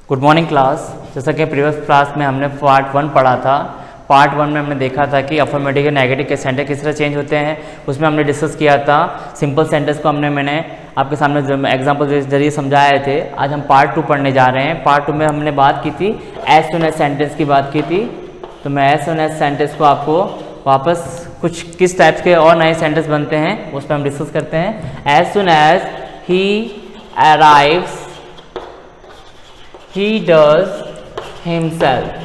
Good morning class. जैसा कि previous class में हमने पार्ट 1 पढ़ा था। पार्ट 1 में हमने देखा था कि अफर्मेटिव और नेगेटिव के सेंटेंस किस तरह चेंज होते हैं। उसमें हमने डिस्कस किया था सिंपल सेंटेंस को मैंने आपके सामने एग्जांपल के जरिए समझाए थे। आज हम पार्ट 2 पढ़ने जा रहे हैं। पार्ट 2 में हमने बात की थी एज सून एज सेंटेंस की बात की थी। तो मैं एज सून एज सेंटेंस को आपको वापस कुछ किस टाइप के और नए सेंटेंस बनते हैं उस पर हम डिस्कस करते हैं। As soon as he arrives he does himself.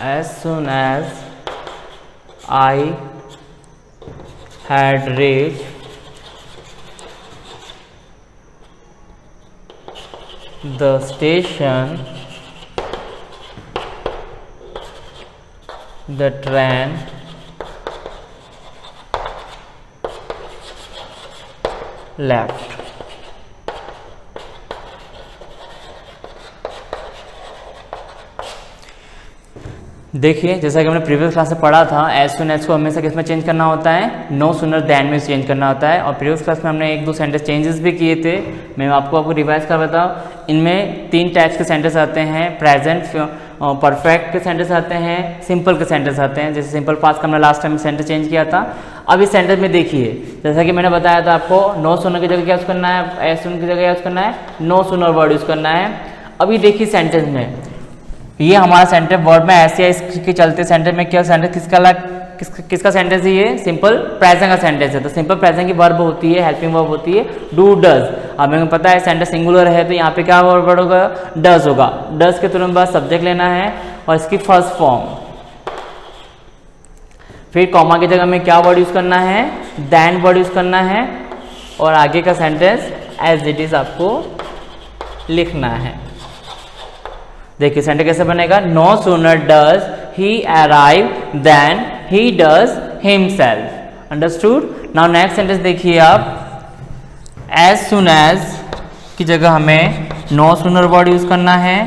As soon as I had reached the station, the train left. देखिए, जैसा कि हमने प्रीवियस क्लास में पढ़ा था, एज सून एज को हमेशा किस में चेंज करना होता है, नो सूनर दैन में चेंज करना होता है। और प्रीवियस क्लास में हमने एक दो सेंटेंस चेंजेस भी किए थे। मैं आपको रिवाइज कर बताऊँ। इनमें 3 टाइप्स के सेंटेंस आते हैं, प्रेजेंट, परफेक्ट के सेंटेंस आते हैं, सिंपल के सेंटेंस आते हैं। जैसे सिंपल पास्ट का हमने लास्ट टाइम सेंटेंस चेंज किया था। अब इस सेंटेंस में देखिए, जैसा कि मैंने बताया था आपको, नो सूनर की जगह क्या यूज़ करना है, एज सून की जगह यूज़ करना है, नो सूनर वर्ड यूज़ करना है। अभी देखिए सेंटेंस में, ये हमारा सेंटेंस वर्ड में ऐसे इसके चलते सेंटेंस में क्या सेंटेंस किसका सेंटेंस है, ये सिंपल प्रेजेंट का सेंटेंस है। तो सिंपल प्रेजेंट की वर्ब होती है, हेल्पिंग वर्ब होती है डू डज। अब हमें पता है सेंटेंस सिंगुलर है तो यहाँ पे क्या वर्ड होगा, डज होगा। डज के तुरंत बाद सब्जेक्ट लेना है और इसकी फर्स्ट फॉर्म, फिर कॉमा की जगह में क्या वर्ड यूज करना है, देन वर्ड यूज करना है और आगे का सेंटेंस एज इट इज आपको लिखना है। देखिए सेंटेंस कैसे बनेगा, no sooner does he arrive than he does himself. Understood. Now next sentence देखिए आप, एज सून एज की जगह हमें नो सूनर वर्ड यूज करना है।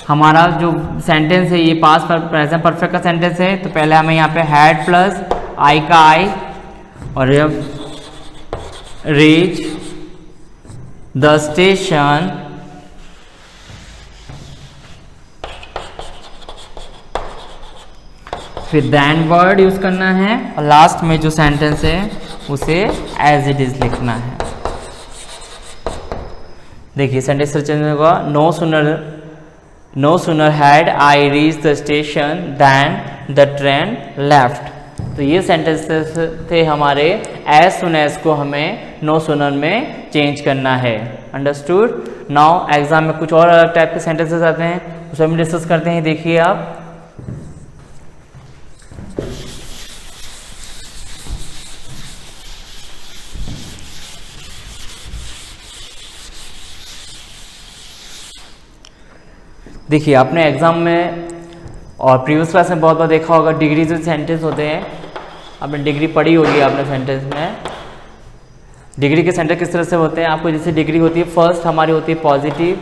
हमारा जो सेंटेंस है ये पास्ट प्रेजेंट परफेक्ट का सेंटेंस है। तो पहले हमें यहाँ पे हैड प्लस आई का आई और रीच द स्टेशन फिर देन वर्ड यूज करना है और लास्ट में जो सेंटेंस है उसे एज इट इज लिखना है। देखिए सेंटेंस चेंज होगा, no sooner had I reach the station than the train left. तो ये सेंटेंसेस थे हमारे एज सून एज को हमें नो सूनर में चेंज करना है। अंडरस्टूड। नाउ एग्जाम में कुछ और अलग टाइप के सेंटेंसेस आते हैं, उसे हम डिस्कस करते हैं। देखिए आप, देखिए आपने एग्जाम में और प्रीवियस क्लास में बहुत बार देखा होगा, डिग्री जो सेंटेंस होते हैं, आपने डिग्री पढ़ी होगी आपने सेंटेंस में। डिग्री के सेंटेंस किस तरह से होते हैं, आपको जैसे डिग्री होती है, फर्स्ट हमारी होती है पॉजिटिव,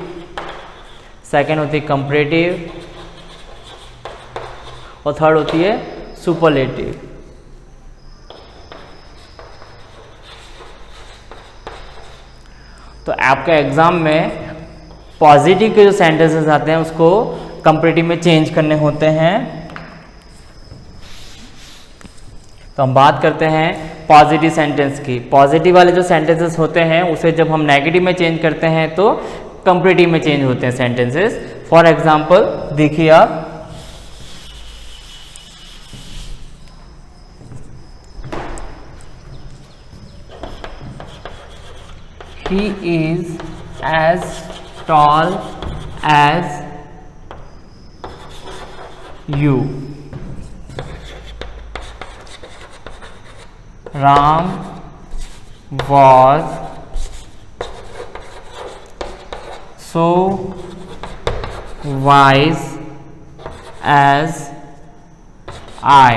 सेकंड होती है कंपैरेटिव और थर्ड होती है सुपरलेटिव। तो आपके एग्जाम में पॉजिटिव के जो सेंटेंसेस आते हैं उसको कंपैरेटिव में चेंज करने होते हैं। तो हम बात करते हैं पॉजिटिव सेंटेंस की। पॉजिटिव वाले जो सेंटेंसेस होते हैं उसे जब हम नेगेटिव में चेंज करते हैं तो कंपैरेटिव में चेंज होते हैं सेंटेंसेस। फॉर एग्जांपल देखिए आप, he is as tall as you. Ram was so wise as I.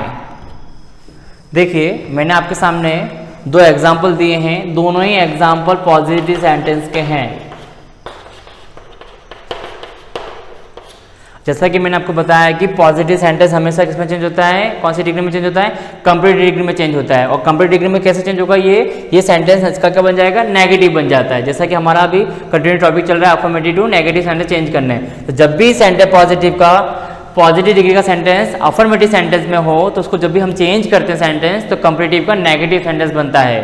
देखिए मैंने आपके सामने 2 एग्जाम्पल दिए हैं, दोनों ही एग्जाम्पल पॉजिटिव सेंटेंस के हैं। जैसा कि मैंने आपको बताया कि पॉजिटिव सेंटेंस हमेशा किसमें चेंज होता है, कौन सी डिग्री में चेंज होता है, कंप्लीट डिग्री में चेंज होता है। और कंप्लीट डिग्री में कैसे चेंज होगा, ये सेंटेंस इसका क्या बन जाएगा, नेगेटिव बन जाता है। जैसा कि हमारा अभी कंटिन्यू टॉपिक चल रहा है affirmative to negative sentence change करने। तो जब भी सेंटेंस पॉजिटिव डिग्री का सेंटेंस अफर्मेटिव सेंटेंस में हो तो उसको जब भी हम चेंज करते हैं सेंटेंस, तो कंपेरेटिव का नेगेटिव सेंटेंस बनता है।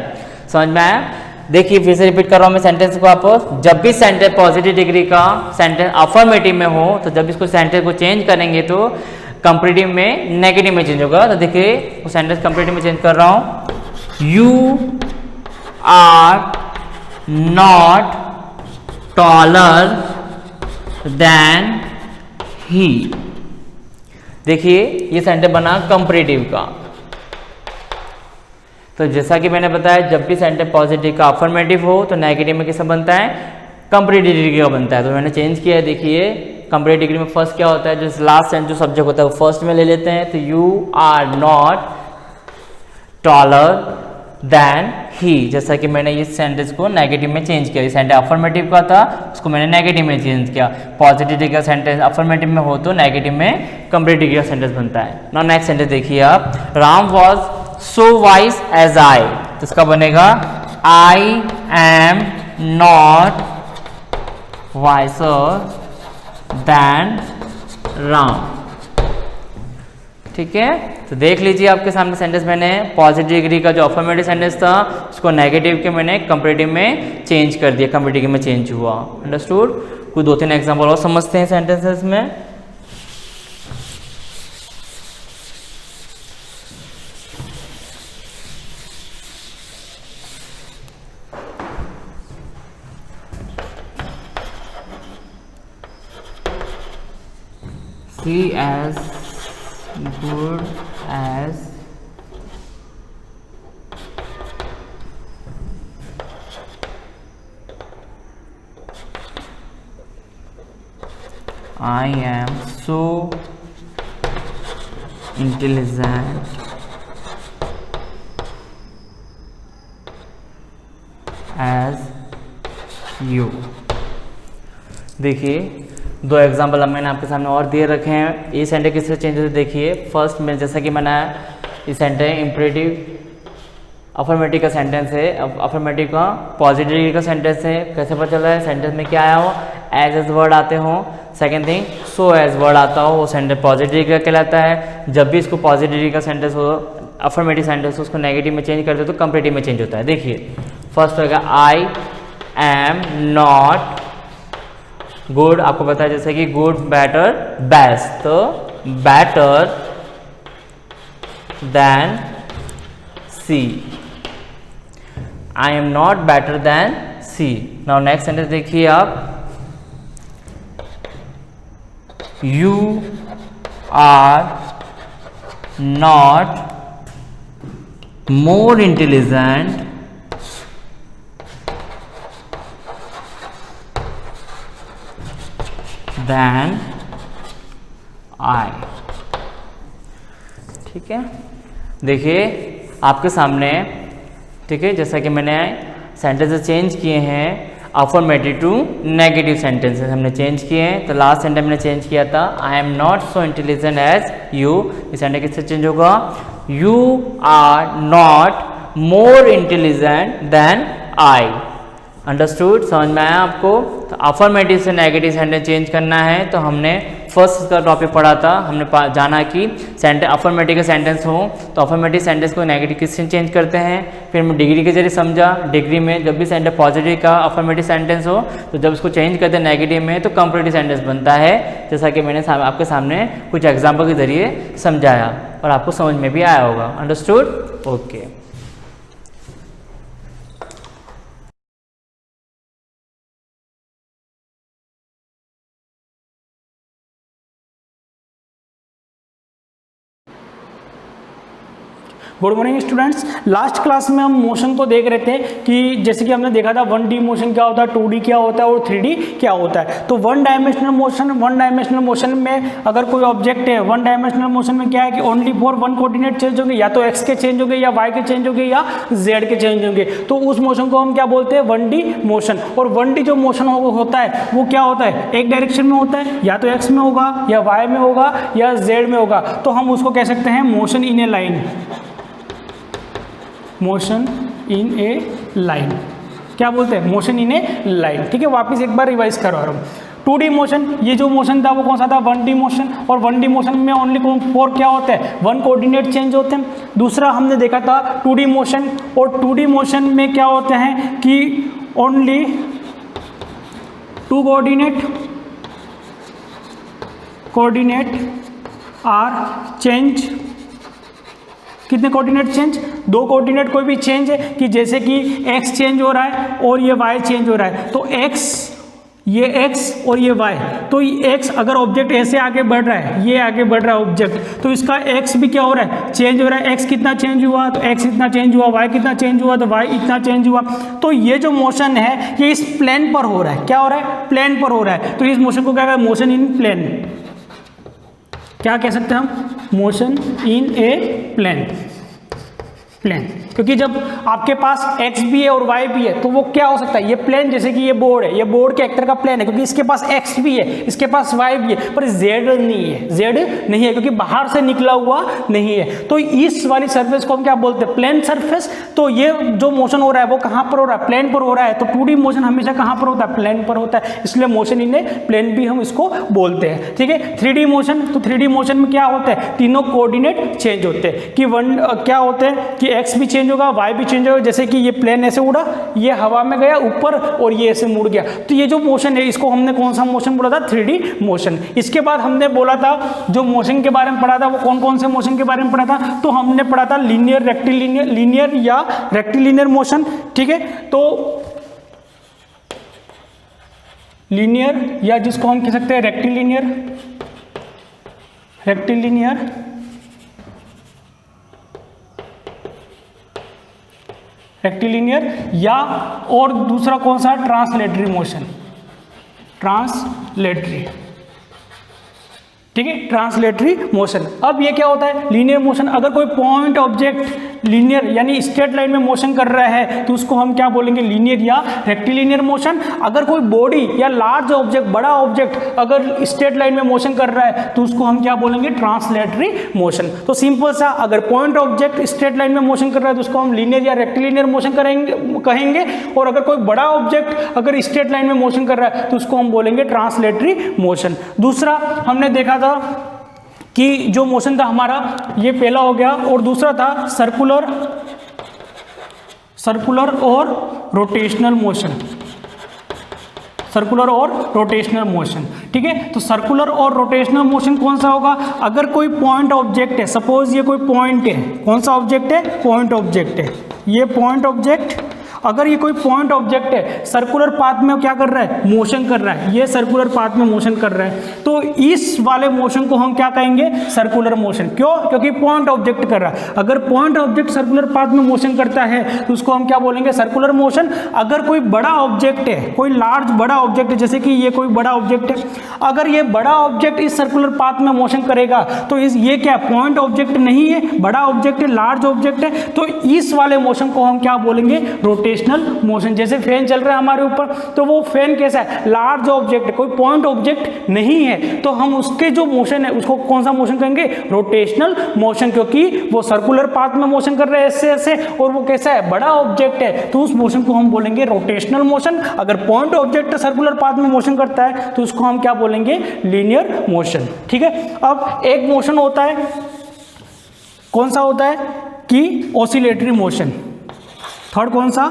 समझ में आया? देखिए फिर से रिपीट कर रहा हूं मैं सेंटेंस को आपको। जब भी सेंटेंस पॉजिटिव डिग्री का सेंटेंस अफर्मेटिव में हो तो जब इसको सेंटेंस को चेंज करेंगे तो कंपेरेटिव में नेगेटिव में चेंज होगा। तो देखिए वो सेंटेंस कंपेरेटिव में चेंज कर रहा हूं। You are not taller than he. देखिए ये सेंटेंस बना कंपेरेटिव का। तो जैसा कि मैंने बताया जब भी सेंटेंस पॉजिटिव का अफर्मेटिव हो तो नेगेटिव में किसका बनता है, कंपेरेटिव डिग्री का बनता है। तो मैंने चेंज किया है। देखिए कंपेरेटिव डिग्री में फर्स्ट क्या होता है, जो लास्ट सेंटेंस जो सब्जेक्ट होता है वो फर्स्ट में ले लेते हैं। तो you are not taller than he. जैसा कि मैंने इस सेंटेंस को नेगेटिव में चेंज किया। ये सेंटेंस अफर्मेटिव का था, उसको मैंने नेगेटिव में चेंज किया। पॉजिटिव डिग्री का सेंटेंस अफर्मेटिव में हो तो नेगेटिव में कंपेरेटिव डिग्री का सेंटेंस बनता है। नाउ नेक्स्ट सेंटेंस देखिए आप। Ram was so wise as I. तो इसका बनेगा I am not wiser than Ram. ठीक है, तो देख लीजिए आपके सामने सेंटेंस मैंने पॉजिटिव डिग्री का जो अफर्मेटिव सेंटेंस था उसको नेगेटिव के मैंने कंपेरेटिव में चेंज कर दिया, कंपेरेटिव में चेंज हुआ। अंडरस्टूड? कुछ 2-3 एग्जांपल और समझते हैं सेंटेंसेस में। He as good as I am so intelligent as you। देखिए 2 एग्जाम्पल अब मैंने आपके सामने और दिए रखे हैं। ये सेंटेंस किससे चेंज होते देखिए। फर्स्ट में जैसा कि मैंने ये सेंटेंस इम्परेटिव अफर्मेटिव का सेंटेंस है, अफर्मेटिव का पॉजिटिव का सेंटेंस है। कैसे पता चल रहा है, सेंटेंस में क्या आया हो, एज वर्ड आते हो। Second thing so as word आता हो, वो सेंटेंस पॉजिटिव का कहलाता है। जब भी इसको पॉजिटिव का सेंटेंस हो, अफर्मेटिव सेंटेंस हो, उसको नेगेटिव में चेंज करते हो तो कंपेरेटिव में चेंज होता है। देखिए फर्स्ट होगा आई एम नॉट गुड। आपको पता है जैसे कि गुड, बेटर, बेस्ट। तो better than C. I am not better than C. Now next sentence देखिए आप। You are not more intelligent than I. ठीक है, देखिए आपके सामने। ठीक है, जैसा कि मैंने सेंटेंसेस चेंज किए हैं अफर्मेटिव टू नेगेटिव सेंटेंसेस हमने चेंज किए हैं। तो लास्ट सेंटेंस मैंने चेंज किया था I am not so intelligent as you. इस सेंटेंस किससे चेंज होगा, you are not more intelligent than I. Understood? समझ में आया आपको? तो अफर्मेटिव से नेगेटिव सेंटेंस चेंज करना है तो हमने फर्स्ट का टॉपिक पढ़ा था। हमने जाना कि सेंटेंस अफर्मेटिव का सेंटेंस हो तो अफर्मेटिव सेंटेंस को नेगेटिव किससे चेंज करते हैं। फिर मैं डिग्री के जरिए समझा। डिग्री में जब भी सेंटेंस पॉजिटिव का अफर्मेटिव सेंटेंस हो तो जब उसको चेंज करते हैं नेगेटिव में तो कंपेरेटिव सेंटेंस बनता है। जैसा कि मैंने आपके सामने कुछ एग्जाम्पल के जरिए समझाया और आपको समझ में भी आया होगा। Understood? Okay. Good morning students. Last class में हम मोशन को देख रहे थे कि जैसे कि हमने देखा था 1D मोशन क्या होता है, 2D क्या होता है और 3D क्या होता है। तो वन डायमेंशनल मोशन में अगर कोई ऑब्जेक्ट है, वन डायमेंशनल मोशन में क्या है कि only for one coordinate change होंगे, या तो x के चेंज होंगे या y के चेंज होंगे या z के चेंज होंगे। तो उस मोशन को हम क्या बोलते हैं, 1D मोशन। और 1D जो मोशन होता है वो क्या होता है, एक डायरेक्शन में होता है, या तो x में होगा या y में होगा या z में होगा। तो हम उसको कह सकते हैं motion in A line, motion in A line. क्या बोलते हैं, मोशन इन ए लाइन। ठीक है, वापस एक बार रिवाइज करो हम। 2D मोशन, ये जो मोशन था वो कौन सा था, 1D मोशन। और 1D मोशन में ओनली फोर क्या होता है, वन कोऑर्डिनेट चेंज होते हैं। दूसरा हमने देखा था 2D मोशन, और 2D मोशन में क्या होते हैं कि only two coordinate are change. कितने कोऑर्डिनेट चेंज, दो कोऑर्डिनेट कोई भी चेंज है कि जैसे कि x चेंज हो रहा है और ये y चेंज हो रहा है। तो x, ये x और ये y, तो x अगर ऑब्जेक्ट ऐसे आगे बढ़ रहा है, ये आगे बढ़ रहा है ऑब्जेक्ट, तो इसका x भी क्या हो रहा है, चेंज हो रहा है। x कितना चेंज हुआ, तो x इतना चेंज हुआ, y कितना चेंज हुआ, तो y इतना चेंज हुआ। तो ये जो मोशन है ये इस प्लेन पर हो रहा है। क्या हो रहा है, प्लेन पर हो रहा है। तो इस मोशन को क्या कहते हैं, मोशन इन प्लेन। क्या कह सकते हैं हम, मोशन इन ए प्लेन। क्योंकि जब आपके पास x भी है और y भी है तो वो क्या हो सकता है, ये प्लेन, जैसे कि ये बोर्ड है, ये बोर्ड के एक तरह का प्लेन है, क्योंकि इसके पास x भी है, इसके पास y भी है, पर z नहीं है, z नहीं है क्योंकि बाहर से निकला हुआ नहीं है। तो इस वाली सरफेस को हम क्या बोलते हैं, प्लेन सरफेस। तो ये जो मोशन हो रहा है वो कहाँ पर हो रहा है, प्लेन पर हो रहा है। तो 2D मोशन हमेशा कहाँ पर होता है, प्लेन पर होता है, इसलिए मोशन इन ए प्लेन भी हम इसको बोलते हैं। ठीक है, 3D मोशन, तो 3D मोशन में क्या होता है, तीनों कोऑर्डिनेट चेंज होते हैं कि क्या होते हैं कि x भी चेंज होगा, y भी चेंज होगा। जैसे कि ये प्लेन ऐसे उड़ा, ये हवा में गया ऊपर और ये ऐसे मुड़ गया। तो ये जो मोशन है इसको हमने कौन सा मोशन बोला था, 3D मोशन। इसके बाद हमने बोला था, जो मोशन के बारे में पढ़ा था वो कौन कौन से मोशन के बारे में पढ़ा था, तो हमने पढ़ा था लीनियर, रेक्टिलिनियर, लीनियर या रेक्टिलिनियर मोशन। ठीक है, तो लीनियर या जिसको हम कह सकते हैं रेक्टिलिनियर, रेक्टिलिनियर, या और दूसरा कौन सा, ट्रांसलेटरी मोशन, ट्रांसलेटरी। ठीक है, ट्रांसलेटरी मोशन। अब ये क्या होता है, लीनियर मोशन। अगर कोई पॉइंट ऑब्जेक्ट लीनियर यानी स्ट्रेट लाइन में मोशन कर रहा है तो उसको हम क्या बोलेंगे, लीनियर या रेक्टिलिनियर मोशन। अगर कोई बॉडी या लार्ज ऑब्जेक्ट, बड़ा ऑब्जेक्ट अगर स्ट्रेट लाइन में मोशन कर रहा है तो उसको हम क्या बोलेंगे, ट्रांसलेटरी मोशन। तो सिंपल सा, अगर पॉइंट ऑब्जेक्ट स्ट्रेट लाइन में मोशन कर रहा है तो उसको हम लीनियर या रेक्टिलिनियर मोशन कहेंगे। और अगर कोई बड़ा ऑब्जेक्ट अगर स्ट्रेट लाइन में मोशन कर रहा है तो उसको हम बोलेंगे ट्रांसलेटरी मोशन। दूसरा हमने देखा था कि जो मोशन था हमारा, ये पहला हो गया, और दूसरा था सर्कुलर और रोटेशनल मोशन, सर्कुलर और रोटेशनल मोशन। ठीक है, तो सर्कुलर और रोटेशनल मोशन कौन सा होगा, अगर कोई पॉइंट ऑब्जेक्ट है, सपोज ये कोई पॉइंट है, कौन सा ऑब्जेक्ट है, पॉइंट ऑब्जेक्ट है, ये पॉइंट ऑब्जेक्ट, अगर ये कोई पॉइंट ऑब्जेक्ट है, सर्कुलर पाथ में क्या कर रहा है, मोशन कर रहा है, ये सर्कुलर पाथ में मोशन कर रहा है, तो इस वाले मोशन को हम क्या कहेंगे, सर्कुलर मोशन। क्यों, क्योंकि पॉइंट ऑब्जेक्ट कर रहा है। अगर पॉइंट ऑब्जेक्ट सर्कुलर पाथ में मोशन करता है तो उसको हम क्या बोलेंगे, सर्कुलर मोशन। अगर कोई बड़ा ऑब्जेक्ट है, कोई लार्ज बड़ा ऑब्जेक्ट है, जैसे कि ये कोई बड़ा ऑब्जेक्ट है, अगर ये बड़ा ऑब्जेक्ट इस सर्कुलर पाथ में मोशन करेगा तो ये क्या, पॉइंट ऑब्जेक्ट नहीं है, बड़ा ऑब्जेक्ट है, लार्ज ऑब्जेक्ट है, तो इस वाले मोशन को हम क्या बोलेंगे, रोटेशनल मोशन। जैसे फैन चल रहा है हमारे ऊपर, तो वो फैन कैसा है, लार्ज ऑब्जेक्ट है, कोई पॉइंट ऑब्जेक्ट नहीं है, तो हम उसके जो मोशन है उसको कौन सा मोशन कहेंगे, रोटेशनल मोशन, क्योंकि वो सर्कुलर पाथ में मोशन कर रहे हैं ऐसे ऐसे, और वो कैसा है, बड़ा ऑब्जेक्ट है, तो उस मोशन को हम बोलेंगे रोटेशनल मोशन। अगर पॉइंट ऑब्जेक्ट सर्कुलर पाथ में मोशन करता है तो उसको हम क्या बोलेंगे, लीनियर मोशन। ठीक है, अब एक मोशन होता है, कौन सा होता है कि ऑसिलेटरी मोशन। थर्ड कौन सा,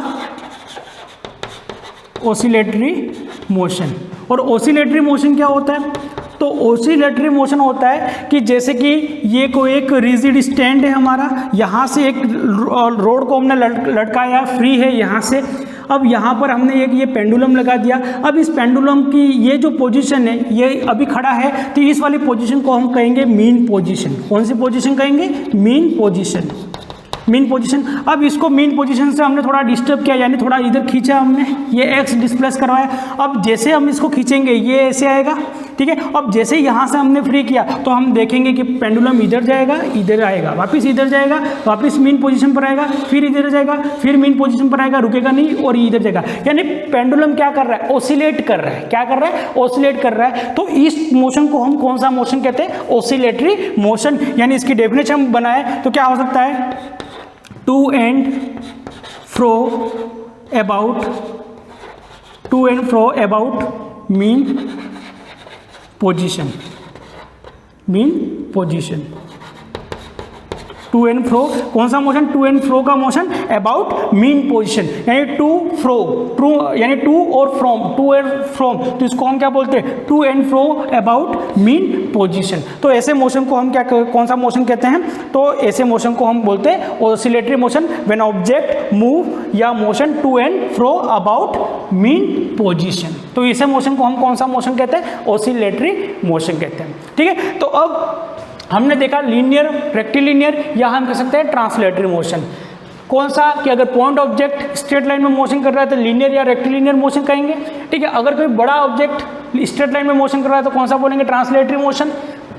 ऑसिलेटरी मोशन। और ऑसिलेटरी मोशन क्या होता है, तो ऑसिलेटरी मोशन होता है कि जैसे कि ये कोई एक रिजिड स्टैंड है हमारा, यहाँ से एक रोड को हमने लटकाया, फ्री है यहाँ से, अब यहाँ पर हमने एक ये पेंडुलम लगा दिया। अब इस पेंडुलम की ये जो पोजीशन है, ये अभी खड़ा है, तो इस वाली पोजीशन को हम कहेंगे मीन पोजीशन। कौन सी पोजीशन कहेंगे, मीन पोजीशन। Mean position. अब इसको मीन पोजीशन से हमने थोड़ा डिस्टर्ब किया, यानी थोड़ा इधर खींचा हमने, ये एक्स डिस्प्लेस करवाया। अब जैसे हम इसको खींचेंगे ये ऐसे आएगा, ठीक है। अब जैसे यहाँ से हमने फ्री किया तो हम देखेंगे कि पेंडुलम इधर जाएगा, इधर आएगा, वापस इधर जाएगा, वापस मीन पोजीशन पर आएगा, फिर इधर जाएगा, फिर मीन पोजीशन पर आएगा, रुकेगा नहीं और इधर जाएगा। यानी पेंडुलम क्या कर रहा है, ऑसिलेट कर रहा है। क्या कर रहा है, ऑसिलेट कर रहा है। तो इस मोशन को हम कौन सा मोशन कहते हैं, ऑसिलेटरी मोशन। यानी इसकी डेफिनेशन हम बनाए तो क्या हो सकता है, to and fro about mean position to and fro. कौन सा मोशन, टू एंड फ्रो का मोशन अबाउट मीन पोजीशन, यानी टू फ्रो, ट्रू यानी टू और फ्रॉम, टू एंड फ्रॉम, तो इसको हम क्या बोलते हैं, to and fro about mean position. तो ऐसे मोशन को हम क्या, कौन सा मोशन कहते हैं, तो ऐसे मोशन को हम बोलते हैं oscillatory motion when object move, या motion to and fro about mean position. तो ऐसे मोशन को हम कौन सा मोशन कहते हैं, ऑसिलेटरी मोशन कहते हैं, ठीक है। तो अब हमने देखा लीनियर, रेक्टिलिनियर, या हम कह सकते हैं ट्रांसलेटरी मोशन। कौन सा, कि अगर पॉइंट ऑब्जेक्ट स्ट्रेट लाइन में मोशन कर रहा है तो लीनियर या रेक्टिलिनियर मोशन कहेंगे, ठीक है। अगर कोई बड़ा ऑब्जेक्ट स्ट्रेट लाइन में मोशन कर रहा है तो कौन सा बोलेंगे, ट्रांसलेटरी मोशन,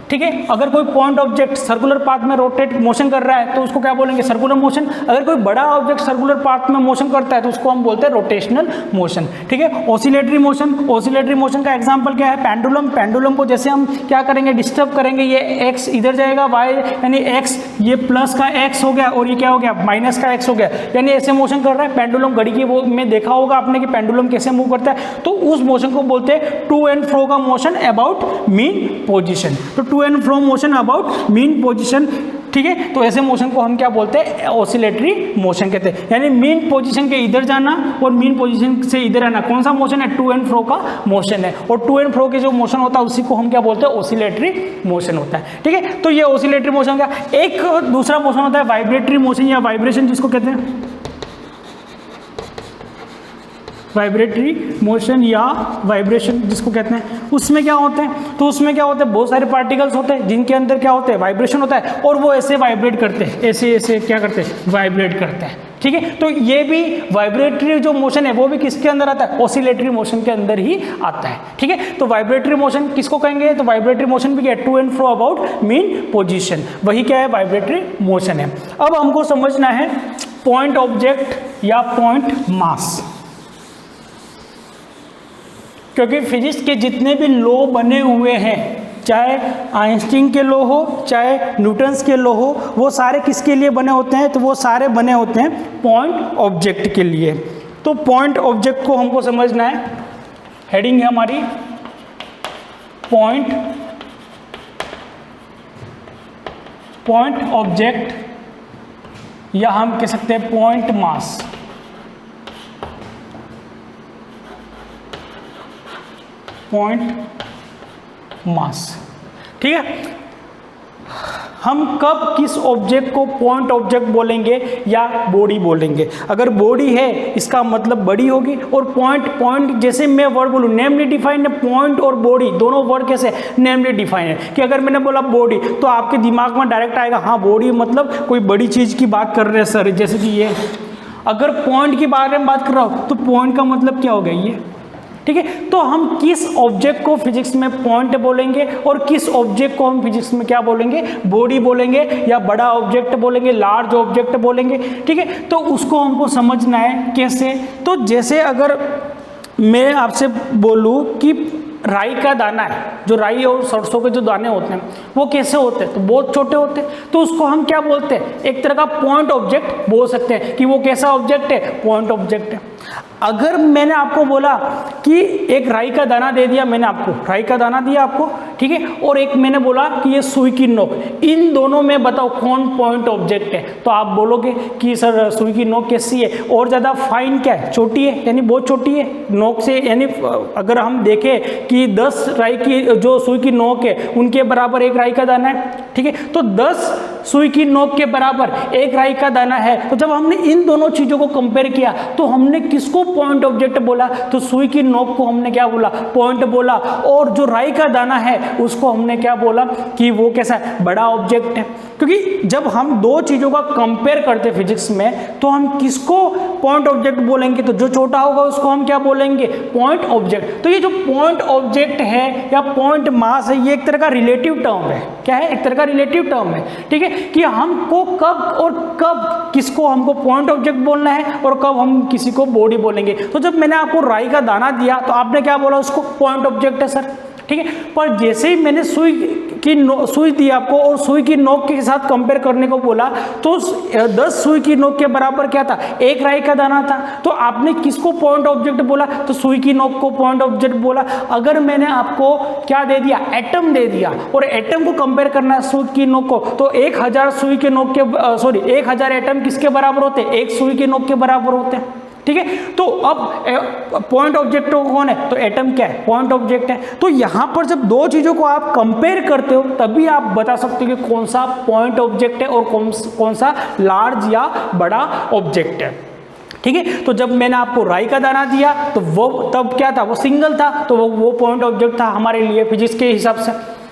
ठीक है। अगर कोई पॉइंट ऑब्जेक्ट सर्कुलर पाथ में रोटेट मोशन कर रहा है तो उसको क्या बोलेंगे, सर्कुलर मोशन। अगर कोई बड़ा ऑब्जेक्ट सर्कुलर पाथ में मोशन करता है तो उसको हम बोलते हैं रोटेशनल मोशन, ठीक है। ऑसिलेटरी मोशन, ऑसिलेटरी मोशन का एग्जांपल क्या है, पेंडुलम। पेंडुलम को जैसे हम क्या करेंगे, डिस्टर्ब करेंगे, ये एक्स इधर जाएगा, वाई यानी एक्स, ये प्लस का एक्स हो गया और ये क्या हो गया, माइनस का एक्स हो गया, यानी ऐसे मोशन कर रहा है पेंडुलम। घड़ी की वो में देखा होगा आपने कि पेंडुलम कैसे मूव करता है, तो उस मोशन को बोलते हैं टू एंड फ्रो का मोशन अबाउट मीन पोजिशन। तो to and fro motion about mean position, ठीक है। तो ऐसे मोशन को हम क्या बोलते हैं, ऑसिलेटरी मोशन कहते हैं। यानी मीन पोजीशन के इधर जाना और मीन पोजीशन से इधर आना, कौन सा मोशन है, टू एंड फ्रो का मोशन है। और टू एंड फ्रो के जो मोशन होता है उसी को हम क्या बोलते हैं, ऑसिलेटरी मोशन होता है, ठीक है। तो ये ऑसिलेटरी मोशन का एक दूसरा मोशन होता है वाइब्रेटरी मोशन या वाइब्रेशन, जिसको कहते हैं वाइब्रेटरी मोशन या वाइब्रेशन जिसको कहते हैं। उसमें क्या होते हैं, तो उसमें क्या होता है, बहुत सारे पार्टिकल्स होते हैं जिनके अंदर क्या होते हैं, वाइब्रेशन होता है, और वो ऐसे वाइब्रेट करते हैं, ऐसे ऐसे क्या करते हैं, वाइब्रेट करते हैं, ठीक है। तो ये भी वाइब्रेटरी जो मोशन है वो भी किसके अंदर आता है, ऑसिलेटरी मोशन के अंदर ही आता है, ठीक है। तो वाइब्रेटरी मोशन किसको कहेंगे, तो वाइब्रेटरी मोशन भी क्या है, to and fro about mean position, वही क्या है, वाइब्रेटरी मोशन है। अब हमको समझना है पॉइंट ऑब्जेक्ट या पॉइंट मास, क्योंकि फिजिक्स के जितने भी लॉ बने हुए हैं, चाहे आइंस्टीन के लॉ हो, चाहे न्यूटन्स के लॉ हो, वो सारे किसके लिए बने होते हैं, तो वो सारे बने होते हैं पॉइंट ऑब्जेक्ट के लिए। तो पॉइंट ऑब्जेक्ट को हमको समझना है, हेडिंग है हमारी पॉइंट ऑब्जेक्ट, या हम कह सकते हैं पॉइंट मास। पॉइंट मास, ठीक है। हम कब किस ऑब्जेक्ट को पॉइंट ऑब्जेक्ट बोलेंगे या बॉडी बोलेंगे। अगर बॉडी है इसका मतलब बड़ी होगी, और पॉइंट जैसे मैं वर्ड बोलूँ, नेमली डिफाइंड है, पॉइंट और बॉडी दोनों वर्ड कैसे नेमली डिफाइंड है, कि अगर मैंने बोला बॉडी तो आपके दिमाग में डायरेक्ट आएगा हाँ बॉडी मतलब कोई बड़ी चीज़ की बात कर रहे हैं सर, जैसे कि ये। अगर पॉइंट के बारे में बात कर रहा हूँ तो पॉइंट का मतलब क्या हो गया ये, ठीक है। तो हम किस ऑब्जेक्ट को फिजिक्स में पॉइंट बोलेंगे और किस ऑब्जेक्ट को हम फिजिक्स में क्या बोलेंगे, बॉडी बोलेंगे, या बड़ा ऑब्जेक्ट बोलेंगे, लार्ज ऑब्जेक्ट बोलेंगे, ठीक है। तो उसको हमको समझना है कैसे। तो जैसे अगर मैं आपसे बोलूं कि राई का दाना है, जो राई और सरसों के जो दाने होते हैं वो कैसे होते हैं, तो बहुत छोटे होते हैं, तो उसको हम क्या बोलते हैं, एक तरह का पॉइंट ऑब्जेक्ट बोल सकते हैं कि वो कैसा ऑब्जेक्ट है, पॉइंट ऑब्जेक्ट है। अगर मैंने आपको बोला कि एक राई का दाना दे दिया, मैंने आपको राई का दाना दिया आपको, ठीक है, और एक मैंने बोला कि ये सुई की नोक, इन दोनों में बताओ कौन पॉइंट ऑब्जेक्ट है, तो आप बोलोगे कि सर सुई की नोक कैसी है, और ज़्यादा फाइन क्या है, छोटी है, यानी बहुत छोटी है नोक से, यानी अगर हम देखें कि 10 राई की जो सुई की नोक है उनके बराबर एक राई का दाना है, ठीक है। तो 10 सुई की नोक के बराबर 1 राई का दाना है। तो जब हमने इन दोनों चीजों को कंपेयर किया तो हमने किसको पॉइंट ऑब्जेक्ट बोला, तो सुई की नोक को हमने क्या बोला, पॉइंट बोला, और जो राई का दाना है उसको हमने क्या बोला कि वो कैसा है, बड़ा ऑब्जेक्ट है। क्योंकि जब हम दो चीजों का कंपेयर करते हैं फिजिक्स में तो हम किसको पॉइंट ऑब्जेक्ट बोलेंगे, तो जो छोटा होगा उसको हम क्या बोलेंगे, पॉइंट ऑब्जेक्ट। तो ये जो पॉइंट ऑब्जेक्ट है या पॉइंट मास है ये एक तरह का रिलेटिव टर्म है। क्या है, एक तरह का रिलेटिव टर्म है, ठीक है, कि हमको कब और कब किसको हमको पॉइंट ऑब्जेक्ट बोलना है और कब हम किसी को बॉडी बोलेंगे। तो जब मैंने आपको राई का दाना दिया तो आपने क्या बोला, उसको पॉइंट ऑब्जेक्ट है सर, ठीक है। पर जैसे ही मैंने सुई दी आपको और सुई की नोक के साथ कंपेयर करने को बोला तो 10 सुई की नोक के बराबर क्या था, 1 राई का दाना था। तो आपने किसको पॉइंट ऑब्जेक्ट बोला, तो सुई की नोक को पॉइंट ऑब्जेक्ट बोला। अगर मैंने आपको क्या दे दिया, एटम दे दिया, और एटम को कंपेयर करना है सुई की नोक को, तो 1000 सुई के नोक के 1000 एटम किसके बराबर होते हैं, 1 सुई के नोक के बराबर होते हैं, ठीक है। तो अब पॉइंट ऑब्जेक्ट कौन है, तो एटम क्या है, पॉइंट ऑब्जेक्ट है। तो यहां पर जब दो चीजों को आप कंपेयर करते हो तभी आप बता सकते हो कि कौन सा पॉइंट ऑब्जेक्ट है और कौन सा लार्ज या बड़ा ऑब्जेक्ट है, ठीक है। तो जब मैंने आपको राई का दाना दिया तो वो तब क्या था, वो सिंगल था, तो वो पॉइंट ऑब्जेक्ट था हमारे लिए फिजिक्स के हिसाब से,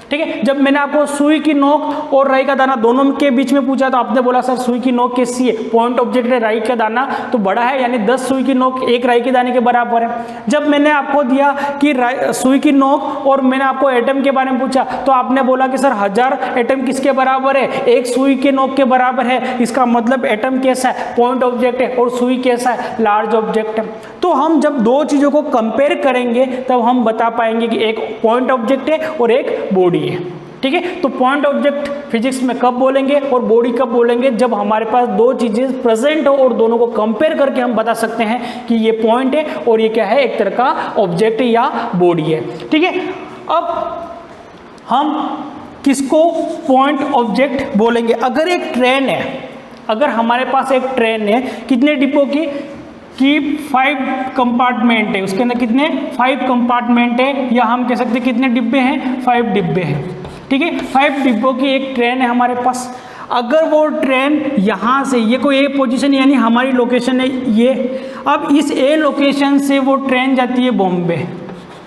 ठीक है। जब मैंने आपको सुई की नोक और राई का दाना दोनों के बीच में पूछा तो आपने बोला सर सुई की नोक कैसी है, पॉइंट ऑब्जेक्ट है, राई का दाना तो बड़ा है, यानी 10 सुई की नोक 1 राई के दाने के बराबर है। जब मैंने आपको दिया कि सुई की नोक और मैंने आपको एटम के बारे में पूछा तो आपने बोला कि सर 1000 एटम किसके बराबर है, 1 सुई के नोक के बराबर है। इसका मतलब एटम कैसा है, पॉइंट ऑब्जेक्ट है, और सुई कैसा है, लार्ज ऑब्जेक्ट है। तो हम जब दो चीजों को कंपेयर करेंगे तब हम बता पाएंगे कि एक पॉइंट ऑब्जेक्ट है और एक बॉडी है, ठीक है। तो पॉइंट ऑब्जेक्ट फिजिक्स में कब बोलेंगे और बॉडी कब बोलेंगे, जब हमारे पास दो चीजें प्रेजेंट हो और दोनों को कंपेयर करके हम बता सकते हैं कि ये पॉइंट है और ये क्या है, एक तरह का ऑब्जेक्ट या बॉडी है, ठीक है। अब हम किसको पॉइंट ऑब्जेक्ट बोलेंगे, अगर एक ट्रेन है, अगर हमारे पास एक ट्रेन है कितने डिब्बों की, कि 5 कंपार्टमेंट है, उसके अंदर कितने 5 कंपार्टमेंट है, या हम कह सकते हैं कितने डिब्बे हैं, 5 डिब्बे हैं, ठीक है। 5 डिब्बों की एक ट्रेन है हमारे पास। अगर वो ट्रेन यहाँ से, ये कोई ए पोजीशन यानी हमारी लोकेशन है ये, अब इस ए लोकेशन से वो ट्रेन जाती है बॉम्बे,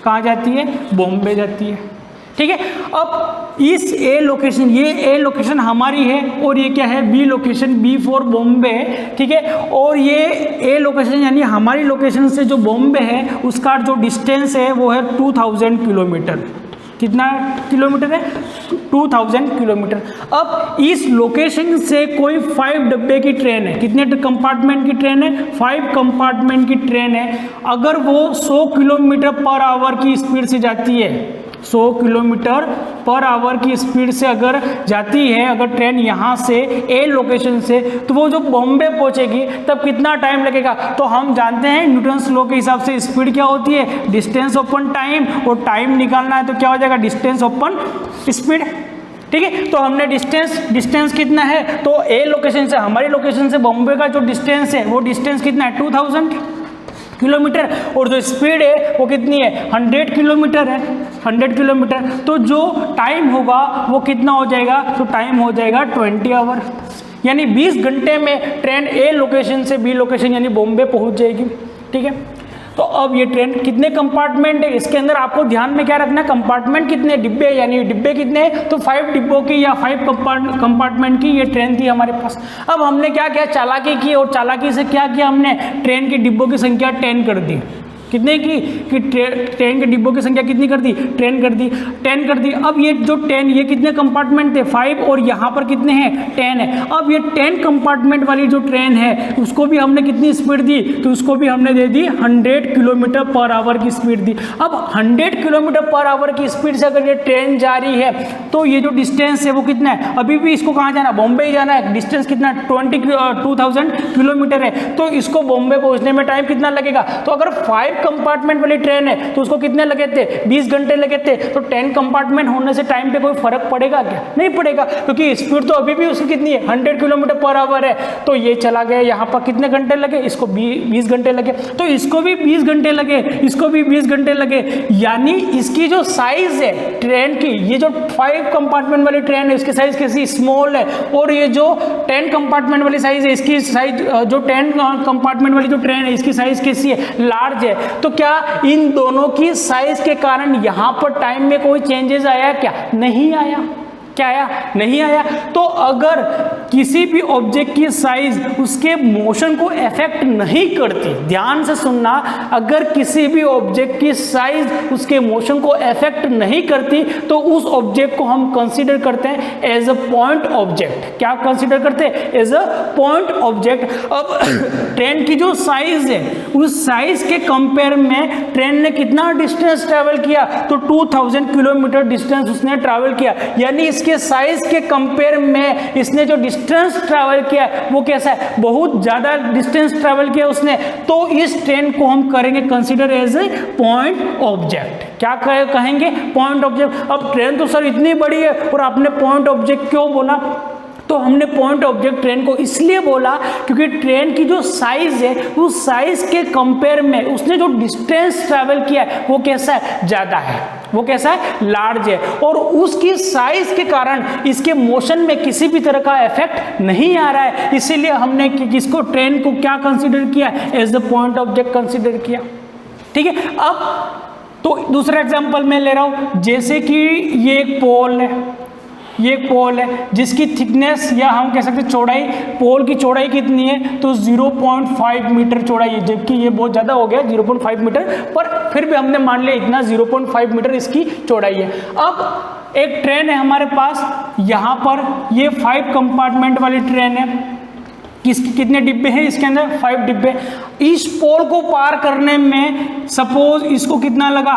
कहाँ जाती है, बॉम्बे जाती है, ठीक है। अब इस ए लोकेशन, ये ए लोकेशन हमारी है और ये क्या है, B location, B for Bombay, ठीक है। और ये ए लोकेशन यानी हमारी लोकेशन से जो बॉम्बे है उसका जो डिस्टेंस है वो है 2000 किलोमीटर। कितना किलोमीटर है, 2000 किलोमीटर। अब इस लोकेशन से कोई 5 डब्बे की ट्रेन है, कितने कंपार्टमेंट की ट्रेन है, 5 कंपार्टमेंट की ट्रेन है। अगर वो 100 किलोमीटर पर आवर की स्पीड से जाती है, 100 किलोमीटर पर आवर की स्पीड से अगर जाती है अगर ट्रेन यहाँ से ए लोकेशन से, तो वो जो बॉम्बे पहुँचेगी तब कितना टाइम लगेगा, तो हम जानते हैं न्यूटन्स लॉ के हिसाब से स्पीड क्या होती है, डिस्टेंस अपॉन टाइम, और टाइम निकालना है तो क्या हो जाएगा, डिस्टेंस अपॉन स्पीड, ठीक है। तो हमने डिस्टेंस कितना है, तो ए लोकेशन से, हमारी लोकेशन से बॉम्बे का जो डिस्टेंस है वो डिस्टेंस कितना है, 2000 किलोमीटर, और जो स्पीड है वो कितनी है, 100 किलोमीटर है, 100 किलोमीटर। तो जो टाइम होगा वो कितना हो जाएगा, तो टाइम हो जाएगा 20 आवर, यानी 20 घंटे में ट्रेन ए लोकेशन से बी लोकेशन यानी बॉम्बे पहुंच जाएगी, ठीक है। तो अब ये ट्रेन कितने कंपार्टमेंट है, इसके अंदर आपको ध्यान में क्या रखना है, कंपार्टमेंट कितने, डिब्बे, यानी डिब्बे कितने, तो 5 डिब्बों की या 5 कंपार्टमेंट की ये ट्रेन थी हमारे पास। अब हमने क्या किया, चालाकी की, और चालाकी से क्या किया हमने, ट्रेन की डिब्बों की संख्या 10 कर दी। कितने की, कि ट्रेन के डिब्बों की संख्या कितनी कर दी, 10 कर दी, 10 कर दी। अब ये जो 10, ये कितने कंपार्टमेंट थे, 5, और यहाँ पर कितने हैं, 10 है। अब ये 10 कंपार्टमेंट वाली जो ट्रेन है उसको भी हमने कितनी स्पीड दी, तो उसको भी हमने दे दी 100 किलोमीटर पर आवर की स्पीड दी। अब 100 किलोमीटर पर आवर की स्पीड से अगर ये ट्रेन जा रही है तो ये जो डिस्टेंस है वो कितना है, अभी भी इसको कहाँ जाना, बॉम्बे ही जाना है, डिस्टेंस कितना 2000 किलोमीटर है, तो इसको बॉम्बे पहुँचने में टाइम कितना लगेगा, तो अगर 5 कंपार्टमेंट वाली ट्रेन है तो उसको कितने लगे थे, 20 घंटे लगे थे। तो 10 कंपार्टमेंट होने से टाइम पे कोई फर्क पड़ेगा क्या, नहीं पड़ेगा, क्योंकि स्पीड तो अभी भी उसकी कितनी है, 100 किलोमीटर पर आवर है। तो ये चला गया, यहाँ पर कितने घंटे लगे, इसको 20 घंटे लगे, तो इसको भी 20 घंटे लगे, इसको भी 20 घंटे लगे। यानी इसकी जो साइज है ट्रेन की, ये जो 5 कंपार्टमेंट वाली ट्रेन है इसकी साइज कैसी, स्मॉल है, और ये जो 10 कंपार्टमेंट वाली साइज है इसकी साइज, जो 10 कंपार्टमेंट वाली जो ट्रेन है इसकी साइज कैसी है, लार्ज है। तो क्या इन दोनों की साइज के कारण यहां पर टाइम में कोई चेंजेस आया क्या, नहीं आया, क्या आया, नहीं आया। तो अगर किसी भी ऑब्जेक्ट की साइज उसके मोशन को अफेक्ट नहीं करती, ध्यान से सुनना, अगर किसी भी ऑब्जेक्ट की साइज उसके मोशन को अफेक्ट नहीं करती तो उस ऑब्जेक्ट को हम कंसीडर करते हैं एज अ पॉइंट ऑब्जेक्ट। क्या कंसीडर करते हैं, एज अ पॉइंट ऑब्जेक्ट। अब ट्रेन की जो साइज है उस साइज के कंपेयर में ट्रेन ने कितना डिस्टेंस ट्रेवल किया, तो 2000 किलोमीटर डिस्टेंस उसने ट्रैवल किया। यानी इसके साइज के कंपेयर में इसने जो डिस्टेंस ट्रैवल किया वो कैसा है, बहुत ज्यादा डिस्टेंस ट्रैवल किया उसने। तो इस ट्रेन को हम करेंगे consider as a point object. क्या कहेंगे, पॉइंट ऑब्जेक्ट। अब ट्रेन तो सर इतनी बड़ी है और आपने पॉइंट ऑब्जेक्ट क्यों बोला, तो हमने पॉइंट ऑब्जेक्ट ट्रेन को इसलिए बोला क्योंकि ट्रेन की जो साइज है उस साइज के कंपेयर में उसने जो डिस्टेंस ट्रैवल किया है वो कैसा है, ज्यादा है, वो कैसा है, लार्ज है, और उसकी साइज के कारण इसके मोशन में किसी भी तरह का इफेक्ट नहीं आ रहा है। इसीलिए हमने किसको, ट्रेन को क्या कंसीडर किया, as the point object consider किया। ठीक है। अब तो दूसरा एग्जांपल मैं ले रहा हूं, जैसे कि ये एक पोल है, ये एक पोल है जिसकी थिकनेस या हम कह सकते हैं चौड़ाई, पोल की चौड़ाई कितनी है, तो 0.5 मीटर चौड़ाई है, जबकि ये बहुत ज़्यादा हो गया 0.5 मीटर, पर फिर भी हमने मान लिया इतना 0.5 मीटर इसकी चौड़ाई है। अब एक ट्रेन है हमारे पास, यहाँ पर ये 5 कंपार्टमेंट वाली ट्रेन है, कितने डिब्बे हैं इसके अंदर, 5 डिब्बे। इस पोल को पार करने में सपोज इसको कितना लगा,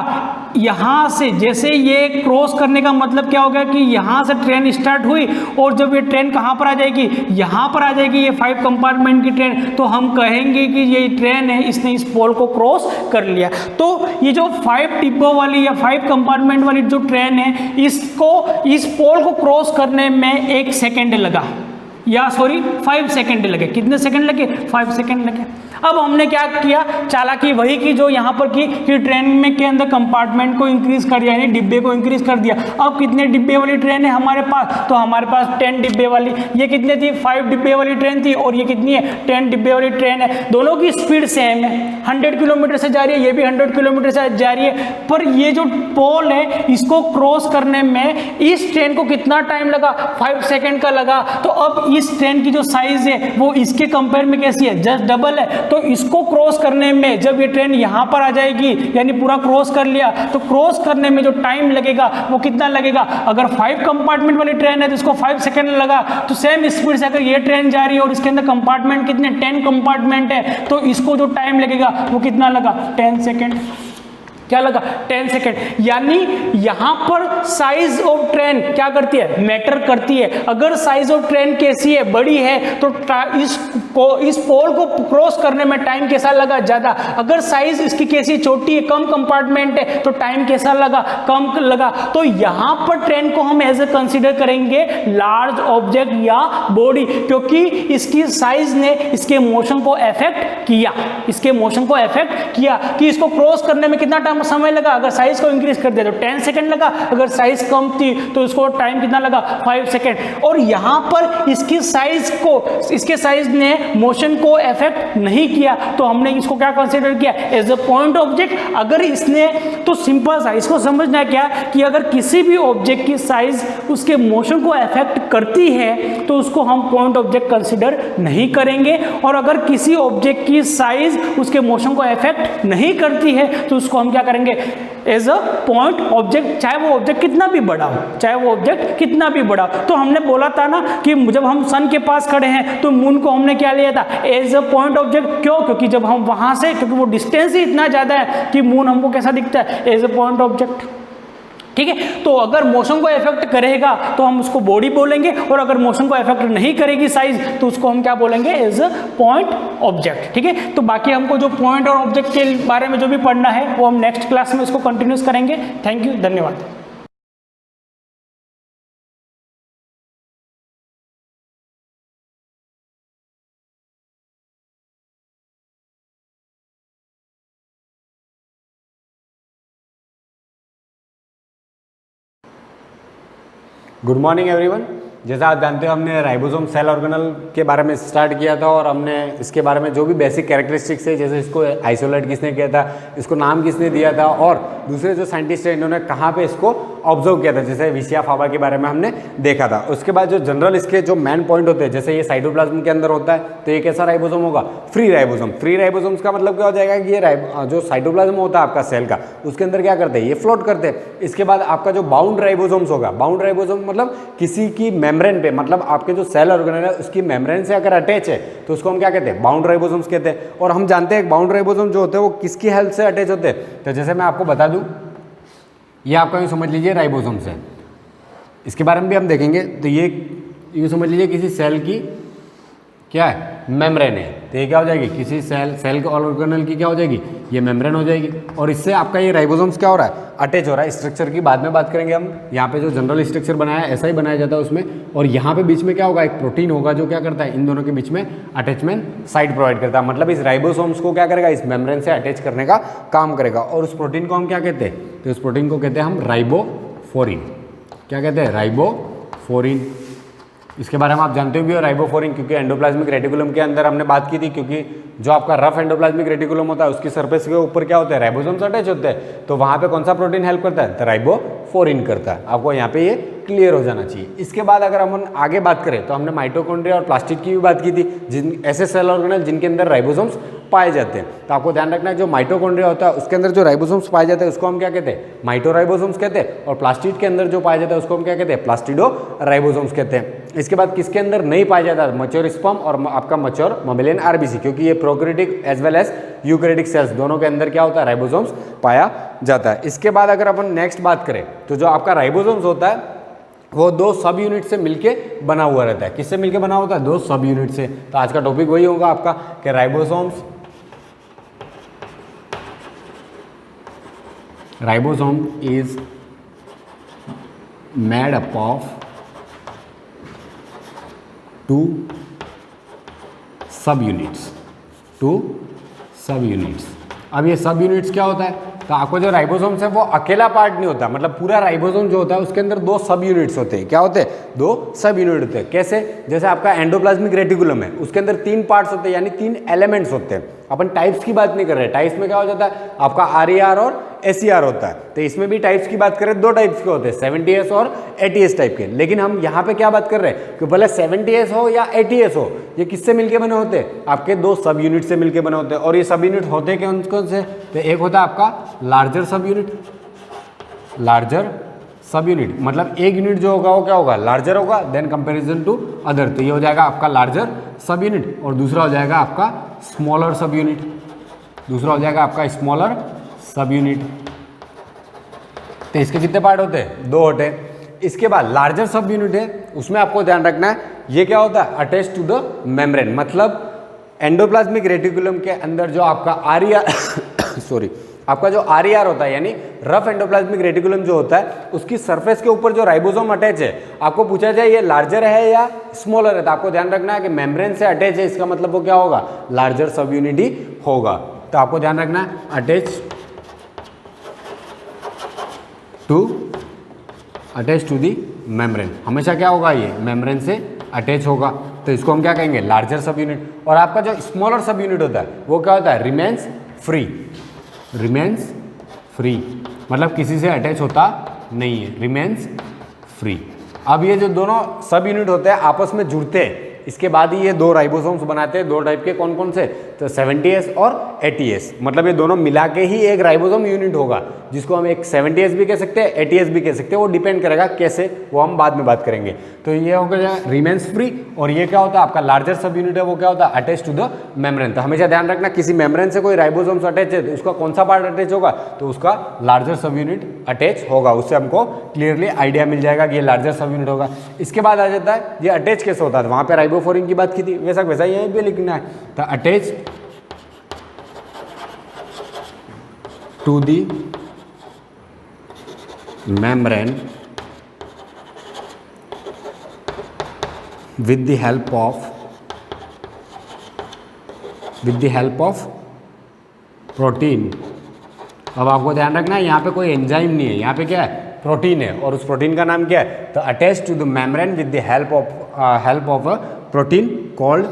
यहाँ से जैसे ये क्रॉस करने का मतलब क्या होगा कि यहाँ से ट्रेन स्टार्ट हुई और जब ये ट्रेन कहाँ पर आ जाएगी, यहाँ पर आ जाएगी, ये 5 कंपार्टमेंट की ट्रेन, तो हम कहेंगे कि ये ट्रेन है इसने इस पोल को क्रॉस कर लिया। तो ये जो 5 डिब्बों वाली या 5 कंपार्टमेंट वाली जो ट्रेन है इसको इस पोल को क्रॉस करने में 1 सेकेंड लगा, या सॉरी 5 सेकेंड लगे। कितने सेकेंड लगे, 5 सेकेंड लगे। अब हमने क्या किया, चालाकी वही की जो यहाँ पर की कि ट्रेन में के अंदर कंपार्टमेंट को इंक्रीज कर दिया, यानी डिब्बे को इंक्रीज कर दिया। अब कितने डिब्बे वाली ट्रेन है हमारे पास, तो हमारे पास 10 डिब्बे वाली, ये कितने थी, 5 डिब्बे वाली ट्रेन थी, और ये कितनी है, 10 डिब्बे वाली ट्रेन है। दोनों की स्पीड सेम है, 100 किलोमीटर से जा रही है, ये भी 100 किलोमीटर से जा रही है। पर ये जो पोल है इसको क्रॉस करने में इस ट्रेन को कितना टाइम लगा, 5 सेकेंड का लगा। तो अब इस ट्रेन की जो साइज है वो इसके कंपेयर में कैसी है, जस्ट डबल है। तो इसको क्रॉस करने में जब ये ट्रेन यहाँ पर आ जाएगी, यानी पूरा क्रॉस कर लिया, तो क्रॉस करने में जो टाइम लगेगा वो कितना लगेगा, अगर 5 कंपार्टमेंट वाली ट्रेन है तो इसको 5 सेकेंड लगा। तो सेम स्पीड से अगर ये ट्रेन जा रही है और इसके अंदर कंपार्टमेंट कितने, 10 कंपार्टमेंट है, तो इसको जो टाइम लगेगा वो कितना लगा, 10 सेकेंड। क्या लगा, 10 सेकेंड। यानी यहां पर साइज ऑफ ट्रेन क्या करती है, मैटर करती है। अगर साइज ऑफ ट्रेन कैसी है, बड़ी है, तो इस पोल को क्रॉस करने में टाइम कैसा लगा, ज्यादा। अगर साइज इसकी कैसी, छोटी है, कम कंपार्टमेंट है, तो टाइम कैसा लगा, कम लगा। तो यहां पर ट्रेन को हम एज ए कंसीडर करेंगे लार्ज ऑब्जेक्ट या बॉडी, क्योंकि इसकी साइज ने इसके मोशन को अफेक्ट किया, इसके मोशन को अफेक्ट किया कि इसको क्रॉस करने में कितना समय लगा। अगर साइज को इंक्रीज कर दिया तो 10 सेकंड लगा, अगर साइज कम थी तो इसको टाइम कितना लगा, 5 सेकंड। और यहां पर इसकी साइज को, इसके साइज ने मोशन को अफेक्ट नहीं किया, तो हमने इसको क्या कंसीडर किया, एज अ पॉइंट ऑब्जेक्ट। अगर इसने, तो सिंपल सा इसको समझना क्या कि अगर किसी भी ऑब्जेक्ट की साइज उसके मोशन को अफेक्ट करती है तो उसको हम पॉइंट ऑब्जेक्ट कंसीडर नहीं करेंगे, और अगर किसी ऑब्जेक्ट की साइज उसके मोशन को अफेक्ट नहीं करती है तो उसको हम क्या करेंगे, एज अ पॉइंट ऑब्जेक्ट, चाहे वो ऑब्जेक्ट कितना भी बड़ा हो, चाहे वो ऑब्जेक्ट कितना भी बड़ा हो। तो हमने बोला था ना कि जब हम सन के पास खड़े हैं तो मून को हमने क्या लिया था, एज अ पॉइंट ऑब्जेक्ट। क्यों, क्योंकि जब हम वहां से, क्योंकि वो डिस्टेंस ही इतना ज्यादा है कि मून हमको कैसा दिखता है, एज अ पॉइंट ऑब्जेक्ट। ठीक है। तो अगर मोशन को इफेक्ट करेगा तो हम उसको बॉडी बोलेंगे, और अगर मोशन को इफेक्ट नहीं करेगी साइज तो उसको हम क्या बोलेंगे, इज अ पॉइंट ऑब्जेक्ट। ठीक है, तो बाकी हमको जो पॉइंट और ऑब्जेक्ट के बारे में जो भी पढ़ना है वो हम नेक्स्ट क्लास में इसको कंटिन्यूस करेंगे। थैंक यू, धन्यवाद। Good morning everyone. जैसा आप जानते हो हमने राइबोसोम सेल ऑर्गेनल के बारे में स्टार्ट किया था और हमने इसके बारे में जो भी बेसिक कैरेक्टरिस्टिक्स है, जैसे इसको आइसोलेट किसने किया था, इसको नाम किसने दिया था, और दूसरे जो साइंटिस्ट हैं इन्होंने कहाँ पे इसको ऑब्जर्व किया था, जैसे विशिया फाबा के बारे में हमने देखा था। उसके बाद जो जनरल इसके जो मेन पॉइंट होते हैं, जैसे ये साइटोप्लाज्म के अंदर होता है तो ये कैसा राइबोसोम होगा, फ्री राइबोसोम। फ्री राइबोसोम्स का मतलब क्या हो जाएगा कि ये जो साइटोप्लाज्म होता है आपका सेल का, उसके अंदर क्या करते हैं, ये फ्लोट करते हैं। इसके बाद आपका जो बाउंड राइबोसोम्स होगा, बाउंड राइबोसोम मतलब किसी की मेम्ब्रेन पे, मतलब आपके जो सेल ऑर्गेनल है उसकी मेम्ब्रेन से अगर अटैच है तो उसको हम क्या कहते हैं, बाउंड राइबोसोम्स कहते हैं। और हम जानते हैं बाउंड राइबोसोम जो होते हैं वो किसकी हेल्प से अटैच होते हैं, तो जैसे मैं आपको बता दूं, ये आपका यूँ समझ लीजिए राइबोसोम्स है, इसके बारे में भी हम देखेंगे। तो ये यूँ समझ लीजिए किसी सेल की क्या है, मेम्ब्रेन है, तो ये क्या हो जाएगी, किसी सेल के ऑर्गेनल की क्या हो जाएगी, ये मेम्ब्रेन हो जाएगी। और इससे आपका ये राइबोसोम्स क्या हो रहा है, अटैच हो रहा है। स्ट्रक्चर की बाद में बात करेंगे हम, यहाँ पे जो जनरल स्ट्रक्चर बनाया है ऐसा ही बनाया जाता है उसमें। और यहाँ पे बीच में क्या होगा, एक प्रोटीन होगा जो क्या करता है, इन दोनों के बीच में अटैचमेंट साइट प्रोवाइड करता है, मतलब इस राइबोसोम्स को क्या करेगा, इस मेम्ब्रेन से अटैच करने का काम करेगा। और उस प्रोटीन को हम क्या कहते हैं, तो उस प्रोटीन को कहते हैं हम राइबोफोरिन। क्या कहते हैं, राइबोफोरिन। इसके बारे में आप जानते भी हो राइबोफोरिन, क्योंकि एंडोप्लाज्मिक रेटिकुलम के अंदर हमने बात की थी, क्योंकि जो आपका रफ एंडोप्लाज्मिक रेटिकुलम होता है उसकी सरफेस के ऊपर क्या होता है, राइबोसोम्स अटैच होते हैं। तो वहाँ पे कौन सा प्रोटीन हेल्प करता है, तो राइबोफोरिन करता है। आपको यहाँ पे ये क्लियर हो जाना चाहिए। इसके बाद अगर हम आगे बात करें तो हमने माइटोकॉन्ड्रिया और प्लास्टिड की भी बात की थी, जिन ऐसे सेल ऑर्गेनल जिनके अंदर राइबोसोम्स पाए जाते हैं। तो आपको ध्यान रखना है, जो माइटोकॉन्ड्रिया होता है उसके अंदर जो राइबोसोम्स पाए जाते हैं उसको हम क्या कहते हैं, माइटोराइबोसोम्स कहते हैं। और प्लास्टिड के अंदर जो पाया जाता है उसको हम क्या कहते हैं, प्लास्टिडो राइबोसोम्स कहते हैं। इसके बाद किसके अंदर नहीं पाया जाता, मच्योर स्पर्म और आपका मच्योर ममेलियन आरबीसी, क्योंकि ये prokaryotic as well as eukaryotic cells दोनों के अंदर क्या होता है, राइबोसोम्स पाया जाता है। इसके बाद अगर अपन नेक्स्ट बात करें तो जो आपका राइबोसोम्स होता है वो दो सब यूनिट से मिलके बना हुआ रहता है। किससे मिलके बना होता है, दो सब यूनिट से। तो आज का टॉपिक वही होगा आपका कि ribosome is made up of two sub units. अब ये सब यूनिट्स क्या होता है, तो आपको जो राइबोसोम्स है वो अकेला पार्ट नहीं होता, मतलब पूरा राइबोसोम जो होता है उसके अंदर दो सब यूनिट्स होते हैं। क्या होते हैं, दो सब यूनिट होते हैं। कैसे, जैसे आपका एंडोप्लाज्मिक रेटिकुलम है उसके अंदर 3 पार्ट्स होते हैं, यानी 3 एलिमेंट्स होते हैं। अपन टाइप्स की बात नहीं कर रहे, टाइप्स में क्या हो जाता है, आपका RER और SER होता है। तो इसमें भी टाइप्स की बात करें, 2 टाइप्स के होते हैं, 70S और 80S टाइप के। लेकिन हम यहाँ पे क्या बात कर रहे हैं कि भले 70S हो या 80S हो, ये किससे मिलके बने होते हैं, आपके दो सब यूनिट से मिलके बने होते हैं। और ये सब यूनिट होते हैं कौन से, तो एक होता है आपका लार्जर सब यूनिट, मतलब एक यूनिट जो होगा वो क्या होगा, लार्जर होगा देन कंपैरिजन टू अदर। तो ये हो जाएगा आपका लार्जर सब यूनिट, और दूसरा हो जाएगा आपका स्मॉलर सब यूनिट। तो इसके कितने पार्ट होते हैं, 2 होते हैं। इसके बाद लार्जर सब यूनिट है, उसमें आपको ध्यान रखना है ये क्या होता है, अटैच टू द मेम्ब्रेन, मतलब एंडोप्लाज्मिक रेटिकुलम के अंदर जो आपका आपका जो RER होता है, यानी रफ एंडोप्लाज्मिक रेटिकुलम जो होता है उसकी सरफेस के ऊपर जो राइबोसोम अटैच है, आपको पूछा जाए ये लार्जर है या स्मॉलर है, तो आपको ध्यान रखना है कि मेम्ब्रेन से अटैच है, इसका मतलब वो क्या होगा, लार्जर सब यूनिट ही होगा। तो आपको ध्यान रखना है अटैच टू दी मेम्ब्रेन, हमेशा क्या होगा, ये मेम्ब्रेन से अटैच होगा। तो इसको हम क्या कहेंगे, लार्जर सब यूनिट। और आपका जो स्मॉलर सब यूनिट होता है वो क्या होता है, रिमेन्स फ्री, मतलब किसी से अटैच होता नहीं है, रिमेन्स फ्री। अब ये जो दोनों सब यूनिट होते हैं आपस में जुड़ते हैं, इसके बाद ही ये दो राइबोसोम्स बनाते हैं, दो टाइप के, कौन कौन से, तो 70S और 80S, मतलब ये दोनों मिला के ही एक राइबोसोम यूनिट होगा, जिसको हम एक 70S भी कह सकते हैं, 80S भी कह सकते हैं, वो डिपेंड करेगा कैसे, वो हम बाद में बात करेंगे। तो ये हो गया रिमेन्स फ्री, और ये क्या होता है आपका लार्जर सब यूनिट है, वो क्या होता है अटैच टू द मेम्ब्रेन। तो हमेशा ध्यान रखना किसी मेम्ब्रेन से कोई राइबोसोम्स अटैच है तो उसका कौन सा पार्ट अटैच होगा, तो उसका लार्जर सब यूनिट अटैच होगा, उससे हमको क्लियरली आइडिया मिल जाएगा कि ये लार्जर सब यूनिट होगा। इसके बाद आ जाता है ये अटैच कैसे होता है, वहां पे राइबोफ्लोरिन की बात की थी, वैसा वैसा यहीं पे लिखना है, तो attach to the membrane with the help of protein. अब आपको ध्यान रखना है यहाँ पे कोई एंजाइम नहीं है, यहाँ पे क्या है प्रोटीन है, और उस प्रोटीन का नाम क्या है, तो attach to the membrane with the help of a protein called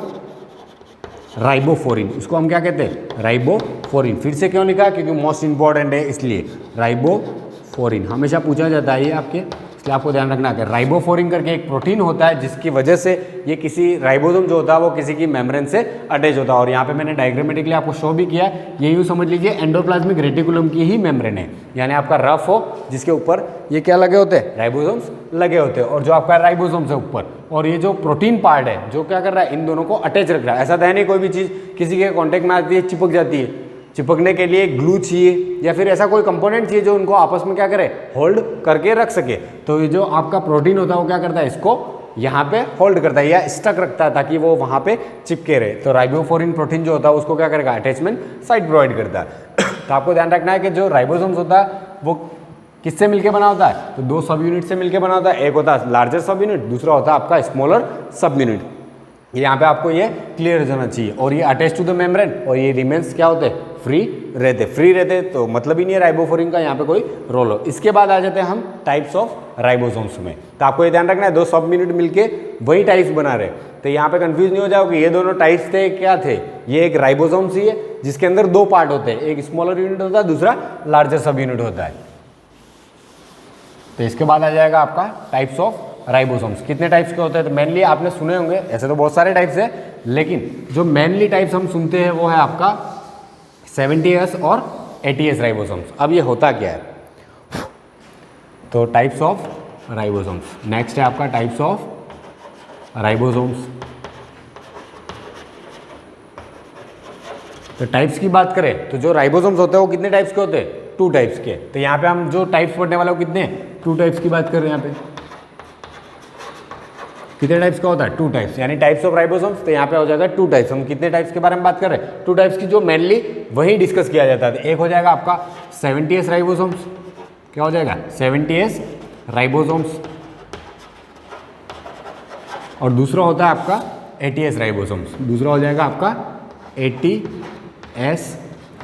ribophorin. उसको हम क्या कहते हैं, राइबोफ्लोरिन। फिर से क्यों लिखा, क्योंकि मोस्ट इंपॉर्टेंट है इसलिए, राइबोफ्लोरिन हमेशा पूछा जाता है ये आपके, इसलिए आपको ध्यान रखना है। राइबोफ्लोरिन करके एक प्रोटीन होता है जिसकी वजह से ये किसी राइबोसोम जो होता है वो किसी की मेम्ब्रेन से अटैच होता है, और यहाँ पे मैंने डायग्रामेटिकली आपको शो भी किया, ये यूँ समझ लीजिए एंडोप्लाज्मिक रेटिकुलम की ही मेम्ब्रेन है, यानी आपका रफ हो जिसके ऊपर ये क्या लगे होते हैं, राइबोसोम्स लगे होते हैं, और जो आपका राइबोसोम्स है ऊपर, और ये जो प्रोटीन पार्ट है जो क्या कर रहा है, इन दोनों को अटैच रख रहा है। ऐसा तो है नहीं कोई भी चीज़ किसी के कॉन्टेक्ट में आती है चिपक जाती है, चिपकने के लिए ग्लू चाहिए या फिर ऐसा कोई कंपोनेंट चाहिए जो उनको आपस में क्या करे, होल्ड करके रख सके। तो ये जो आपका प्रोटीन होता है वो क्या करता है, इसको यहाँ पे होल्ड करता है या स्टक रखता है ताकि वो वहाँ पे चिपके रहे। तो राइबोफ्लोरिन प्रोटीन जो होता है उसको क्या करेगा, अटैचमेंट साइट प्रोवाइड करता है। तो आपको ध्यान रखना है कि जो राइबोसोम्स होता है वो किससे मिलके बना होता है, तो दो सब यूनिट से मिलके बना होता है, एक होता है लार्जर सब यूनिट, दूसरा होता है आपका स्मॉलर सब यूनिट। यहाँ पे आपको ये क्लियर हो जाना चाहिए। और ये अटैच टू द मेम्ब्रेन, और ये रिमेन्स क्या होते हैं, फ्री रहते तो मतलब ही नहीं है राइबोफ्लोरिन का यहाँ पे कोई रोल हो। इसके बाद आ जाते हैं हम टाइप्स ऑफ राइबोसोम्स में। तो आपको ये ध्यान रखना है दो सब यूनिट मिलके वही टाइप्स बना रहे, तो यहाँ पे कंफ्यूज नहीं हो जाओ कि ये दोनों टाइप्स थे क्या थे, ये एक राइबोसोम्स ही है जिसके अंदर दो पार्ट होते हैं, एक स्मॉलर यूनिट होता है, दूसरा लार्जर सब यूनिट होता है। तो इसके बाद आ जाएगा आपका टाइप्स ऑफ राइबोसोम्स। कितने टाइप्स के होते हैं, तो मेनली आपने सुने होंगे, ऐसे तो बहुत सारे टाइप्स है, लेकिन जो मेनली टाइप्स हम सुनते हैं वो है आपका 70S और 80S राइबोसोम्स। अब ये होता क्या है, तो टाइप्स ऑफ राइबोसोम्स नेक्स्ट है आपका टाइप्स ऑफ राइबोसोम्स। तो टाइप्स की बात करें तो जो राइबोसोम्स होते हैं वो कितने टाइप्स के होते हैं, 2 टाइप्स के। तो यहाँ पे हम जो टाइप्स पढ़ने वाले वो कितने, 2 टाइप्स की बात कर रहे हैं। यहाँ पे कितने टाइप्स का होता है, 2 टाइप्स, यानी टाइप्स ऑफ राइबोसोम्स। तो यहाँ पे हो जाएगा 2 टाइप्स। हम कितने टाइप्स के बारे में बात कर रहे हैं, 2 टाइप्स की, जो मेनली वही डिस्कस किया जाता है। एक हो जाएगा आपका 70S राइबोसोम्स, क्या हो जाएगा 70S राइबोसोम्स, और दूसरा होता है आपका 80S राइबोसोम्स, दूसरा हो जाएगा आपका 80S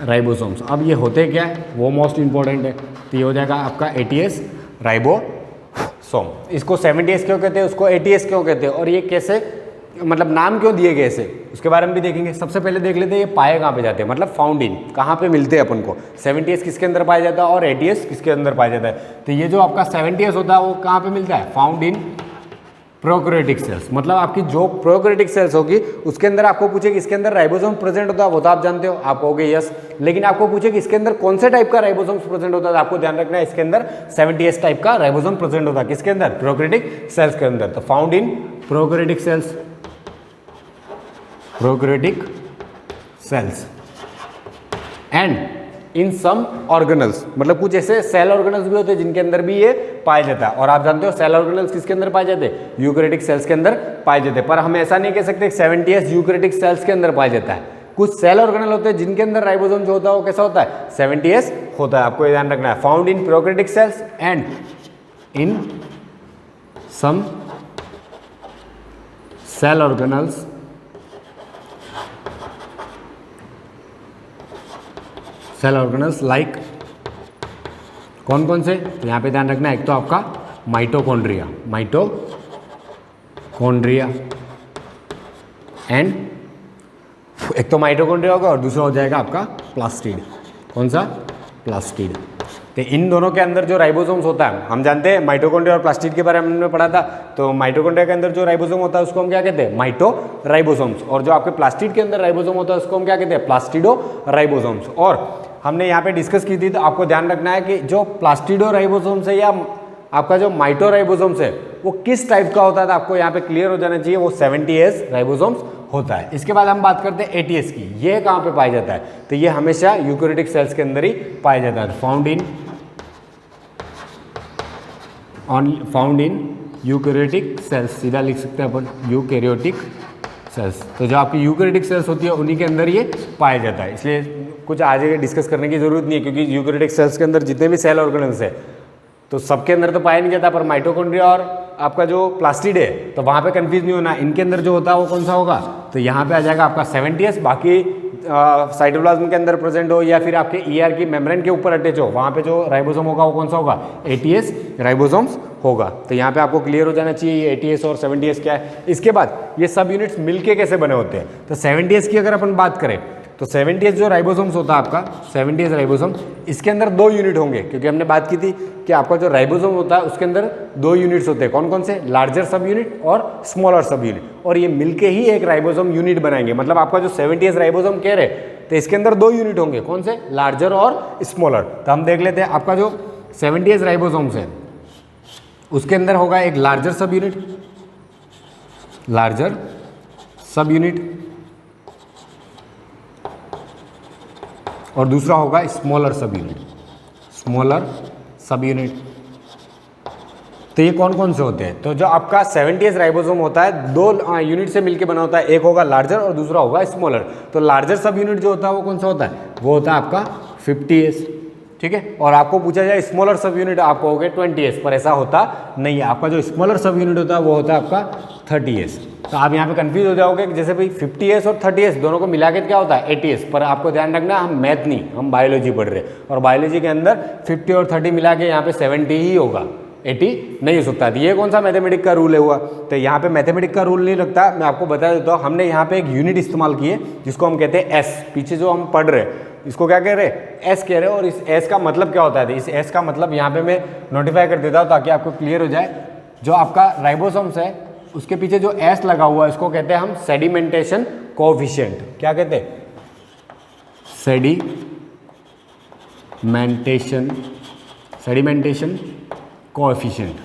राइबोसोम्स। अब ये होते क्या है वो मोस्ट इंपॉर्टेंट है। तो ये हो जाएगा आपका 80S राइबोसोम। इसको 70S क्यों कहते हैं, उसको 80S क्यों कहते हैं, और ये कैसे, मतलब नाम क्यों दिए गए ऐसे, उसके बारे में भी देखेंगे। सबसे पहले देख लेते हैं ये पाए कहाँ पे जाते हैं, मतलब फाउंड इन, कहाँ पे मिलते हैं अपन को। 70S किसके अंदर पाया जाता है और 80S किसके अंदर पाया जाता है। तो ये जो आपका 70S होता है वो कहाँ पे मिलता है, फाउंड इन प्रोकैरियोटिक सेल्स। मतलब आपकी जो प्रोकैरियोटिक सेल्स होगी उसके अंदर आपको पूछे कि इसके अंदर राइबोसोम प्रेजेंट होता है, वो तो आप जानते हो, आप कहोगे यस। लेकिन आपको पूछे कि इसके अंदर कौन से टाइप का राइबोसोम प्रेजेंट होता है, आपको ध्यान रखना है इसके अंदर 70S टाइप का राइबोसोम प्रेजेंट होता है। किसके अंदर, प्रोकैरियोटिक सेल्स के अंदर। तो found in prokaryotic cells, prokaryotic cells and in some organelles, मतलब कुछ ऐसे सेल ऑर्गेनल्स भी होते हैं जिनके अंदर भी ये पाया जाता है। और आप जानते हो सेल ऑर्गेनल्स किसके अंदर पाए जाते हैं, यूकैरियोटिक सेल्स के अंदर पाए जाते हैं। पर हम ऐसा नहीं कह सकते 70S यूकैरियोटिक सेल्स के अंदर पाया जाता है। कुछ सेल ऑर्गेनल होते हैं जिनके अंदर राइबोसोम जो होता है वो कैसा होता है, 70S होता है। आपको ये ध्यान रखना है, found in prokaryotic cells and in some cell organelles like, कौन कौन से, तो यहाँ पे ध्यान रखना है, एक तो आपका माइटोकॉन्ड्रिया, माइटोकॉन्ड्रिया एंड एक तो माइटोकॉन्ड्रिया होगा और दूसरा हो जाएगा आपका प्लास्टिड। कौन सा, प्लास्टिड। तो इन दोनों के अंदर जो राइबोसोम्स होता है, हम जानते हैं माइटोकॉन्ड्रिया और प्लास्टिड के बारे में हमने पढ़ा था, तो माइटोकॉन्ड्रिया के अंदर जो राइबोसोम होता है उसको हम क्या कहते हैं, माइटोराइबोसोम्स, और जो आपके प्लास्टिड के अंदर राइबोसोम होता है उसको हम क्या कहते हैं, प्लास्टिडोराइबोसोम्स। और हमने यहाँ पे डिस्कस की थी, तो आपको ध्यान रखना है कि जो प्लास्टिडोराइबोसोम्स है या आपका जो माइटोराइबोसोम्स है वो किस टाइप का होता है, तो आपको यहाँ पे क्लियर हो जाना चाहिए, वो 70S राइबोसोम्स होता है। इसके बाद हम बात करते हैं ATS की, ये कहाँ पे पाया जाता है, तो ये हमेशा यूकैरियोटिक सेल्स के अंदर ही पाया जाता है, फाउंड इन यूकैरियोटिक सेल्स, सीधा लिख सकते हैं अपन यूकैरियोटिक सेल्स। तो जो आपकी यूकैरियोटिक सेल्स होती है उन्हीं के अंदर ये पाया जाता है, इसलिए कुछ आगे डिस्कस करने की जरूरत नहीं है, क्योंकि यूकैरियोटिक सेल्स के अंदर जितने भी सेल ऑर्गेनेल्स है तो सबके अंदर तो पाया नहीं जाता, पर माइटोकॉन्ड्रिया और आपका जो प्लास्टिड है तो वहाँ पे कंफ्यूज नहीं होना, इनके अंदर जो होता है वो कौन सा होगा, तो यहाँ पे आ जाएगा आपका 70S। बाकी साइटोप्लाज्म के अंदर प्रेजेंट हो या फिर आपके ER की मेम्ब्रेन के ऊपर अटैच हो, वहाँ पे जो राइबोसोम होगा वो कौन सा होगा, ATS राइबोसोम्स होगा। तो यहाँ पे आपको क्लियर हो जाना चाहिए ये ATS और 70S क्या है। इसके बाद ये सब यूनिट्स मिलके कैसे बने होते हैं, तो 70S की अगर अपन बात करें तो 70S जो राइबोसोम्स होता है आपका 70S राइबोसोम, इसके अंदर 2 यूनिट होंगे, क्योंकि हमने बात की थी कि आपका जो राइबोसोम होता है उसके अंदर 2 यूनिट्स होते हैं, कौन कौन से, लार्जर सब यूनिट और स्मॉलर सब यूनिट, और ये मिलके ही एक राइबोसोम यूनिट बनाएंगे। मतलब आपका जो 70S राइबोसोम कह रहे तो इसके अंदर 2 यूनिट होंगे, कौन से, लार्जर और स्मॉलर। तो हम देख लेते हैं, आपका जो 70S राइबोसोम्स है उसके अंदर होगा एक लार्जर सब यूनिट और दूसरा होगा स्मॉलर सब यूनिट। तो ये कौन कौन से होते हैं, तो जो आपका 70S राइबोसोम होता है 2 यूनिट से मिलकर बना होता है, एक होगा लार्जर और दूसरा होगा स्मॉलर। तो लार्जर सब यूनिट जो होता है वो कौन सा होता है, वो होता है आपका 50S, ठीक है। और आपको पूछा जाए स्मॉलर सब यूनिट, आप कहोगे 20S, पर ऐसा होता नहीं है, आपका जो स्मॉलर सब यूनिट होता है वो होता है आपका 30S। तो आप यहाँ पे कंफ्यूज हो जाओगे कि जैसे भाई 50S और 30S दोनों को मिला के क्या होता है, 80S, पर आपको ध्यान रखना हम मैथ नहीं, हम बायोलॉजी पढ़ रहे हैं, और बायोलॉजी के अंदर 50 और 30 मिला के यहाँ पे 70 ही होगा, 80 नहीं हो सकता। ये कौन सा मैथमेटिक का रूल है हुआ, तो यहाँ पे मैथमेटिक का रूल नहीं लगता, मैं आपको बता देता हूँ। हमने यहाँ पे एक यूनिट इस्तेमाल की है जिसको हम कहते हैं S, पीछे जो हम पढ़ रहे हैं इसको क्या कह रहे हैं, S कह रहे हैं। और इस S का मतलब क्या होता है, इस S का मतलब यहाँ पे मैं नोटिफाई कर देता हूँ ताकि आपको क्लियर हो जाए। जो आपका राइबोसोम्स है उसके पीछे जो S लगा हुआ है इसको कहते हैं हम सेडिमेंटेशन कोएफिशिएंट। क्या कहते हैं, सेडिमेंटेशन कोएफिशिएंट।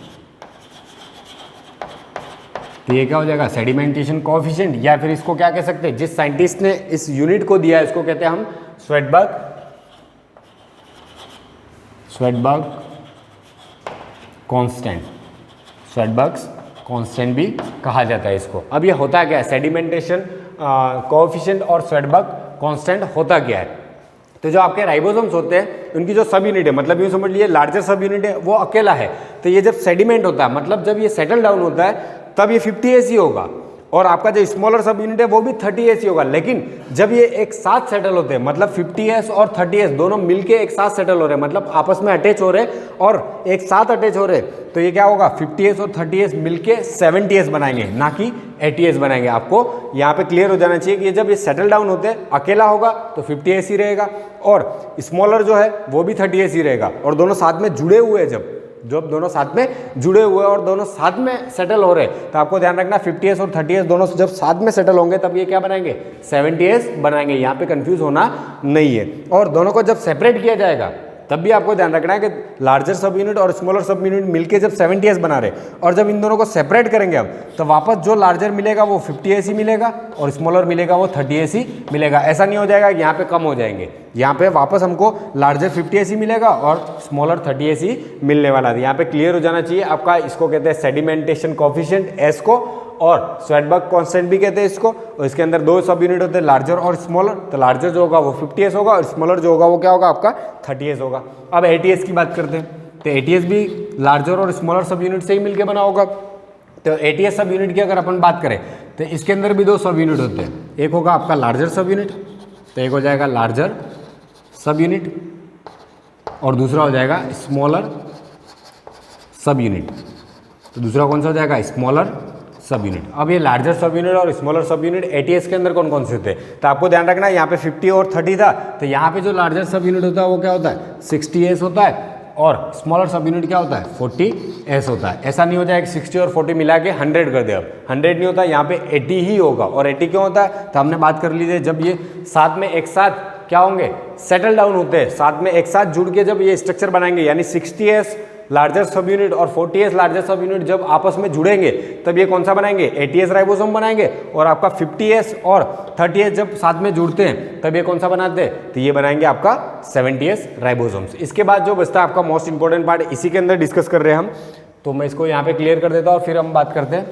तो ये क्या हो जाएगा, सेडिमेंटेशन कोएफिशिएंट, या फिर इसको क्या कह सकते हैं, जिस साइंटिस्ट ने इस यूनिट को दिया है इसको कहते हैं हम स्वेडबर्ग कांस्टेंट भी कहा जाता है इसको। अब ये होता क्या है, सेडिमेंटेशन कोएफिशिएंट और स्वेडबर्ग कांस्टेंट होता क्या है, तो जो आपके राइबोसोम्स होते हैं उनकी जो सब यूनिट है, मतलब ये समझ लिए लार्जर सब यूनिट है वो अकेला है, तो ये जब सेडिमेंट होता है, मतलब जब ये सेटल डाउन होता है तब ये 50S ही होगा, और आपका जो स्मॉलर सब यूनिट है वो भी 30S ही होगा। लेकिन जब ये एक साथ सेटल होते हैं, मतलब 50S और 30S दोनों मिलके एक साथ सेटल हो रहे हैं, मतलब आपस में अटैच हो रहे हैं और एक साथ अटैच हो रहे हैं, तो ये क्या होगा, 50S और 30S मिलके 70S बनाएंगे, ना कि 80S बनाएंगे। आपको यहाँ पे क्लियर हो जाना चाहिए कि जब ये सेटल डाउन होते हैं अकेला होगा तो 50S ही रहेगा, और स्मॉलर जो है वो भी 30S ही रहेगा, और दोनों साथ में जुड़े हुए हैं, जब दोनों साथ में जुड़े हुए और दोनों साथ में सेटल हो रहे हैं, तो आपको ध्यान रखना 50S और 30S दोनों जब साथ में सेटल होंगे तब ये क्या बनाएंगे, 70S बनाएंगे। यहाँ पे कंफ्यूज होना नहीं है। और दोनों को जब सेपरेट किया जाएगा तब भी आपको ध्यान रखना है कि लार्जर सब यूनिट और स्मॉलर सब यूनिट मिलके जब 70S बना रहे, और जब इन दोनों को सेपरेट करेंगे हम, तो वापस जो लार्जर मिलेगा वो 50S ही मिलेगा और स्मॉलर मिलेगा वो 30S ही मिलेगा। ऐसा नहीं हो जाएगा कि यहाँ पे कम हो जाएंगे, यहाँ पे वापस हमको लार्जर 50S ही मिलेगा और स्मॉलर 30S ही मिलने वाला है। यहाँ पे क्लियर हो जाना चाहिए आपका, इसको कहते हैं सेडिमेंटेशन कोएफिशिएंट S को, और स्वेडबर्ग कांस्टेंट भी कहते हैं इसको। और इसके अंदर 2 सब यूनिट होते हैं, लार्जर और स्मॉलर। तो लार्जर जो होगा वो 50S होगा और स्मॉलर जो होगा वो क्या होगा आपका 30S होगा। अब 80S की बात करते हैं, तो 80S भी लार्जर और स्मॉलर सब यूनिट से ही मिलकर बना होगा। तो 80S सब यूनिट की अगर अपन बात करें तो इसके अंदर भी 2 सब यूनिट होते हैं, एक होगा आपका लार्जर सब यूनिट, तो एक हो जाएगा लार्जर सब यूनिट, और दूसरा हो जाएगा स्मॉलर सब यूनिट। तो दूसरा कौन सा हो जाएगा, स्मॉलर सब यूनिट। अब ये लार्जर सब यूनिट और स्मॉलर सब यूनिट 80S के अंदर कौन कौन से होते हैं, तो आपको ध्यान रखना है यहाँ पे 50 और 30 था, तो यहाँ पे जो लार्जर सब यूनिट होता है वो क्या होता है 60S होता है, और स्मॉलर सब यूनिट क्या होता है 40s होता है। ऐसा नहीं हो जाए कि 60 और 40 मिला के 100 कर दे, अब 100 नहीं होता, यहाँ पे 80 ही होगा। और 80 क्यों होता है, तो हमने बात कर ली थी, जब ये साथ में एक साथ क्या होंगे, सेटल डाउन होते हैं, साथ में एक साथ जुड़ के जब ये स्ट्रक्चर बनाएंगे, यानी 60s लार्जर सब यूनिट और 40s लार्जर सब यूनिट जब आपस में जुड़ेंगे तब ये कौन सा बनाएंगे, 80s राइबोसोम बनाएंगे। और आपका 50s और 30s जब साथ में जुड़ते हैं तब ये कौन सा बनाते हैं, तो ये बनाएंगे आपका 70s राइबोसोम्स। इसके बाद जो बचता है आपका मोस्ट इंपॉर्टेंट पार्ट, इसी के अंदर डिस्कस कर रहे हैं हम, तो मैं इसको यहाँ पे क्लियर कर देता हूँ और फिर हम बात करते हैं।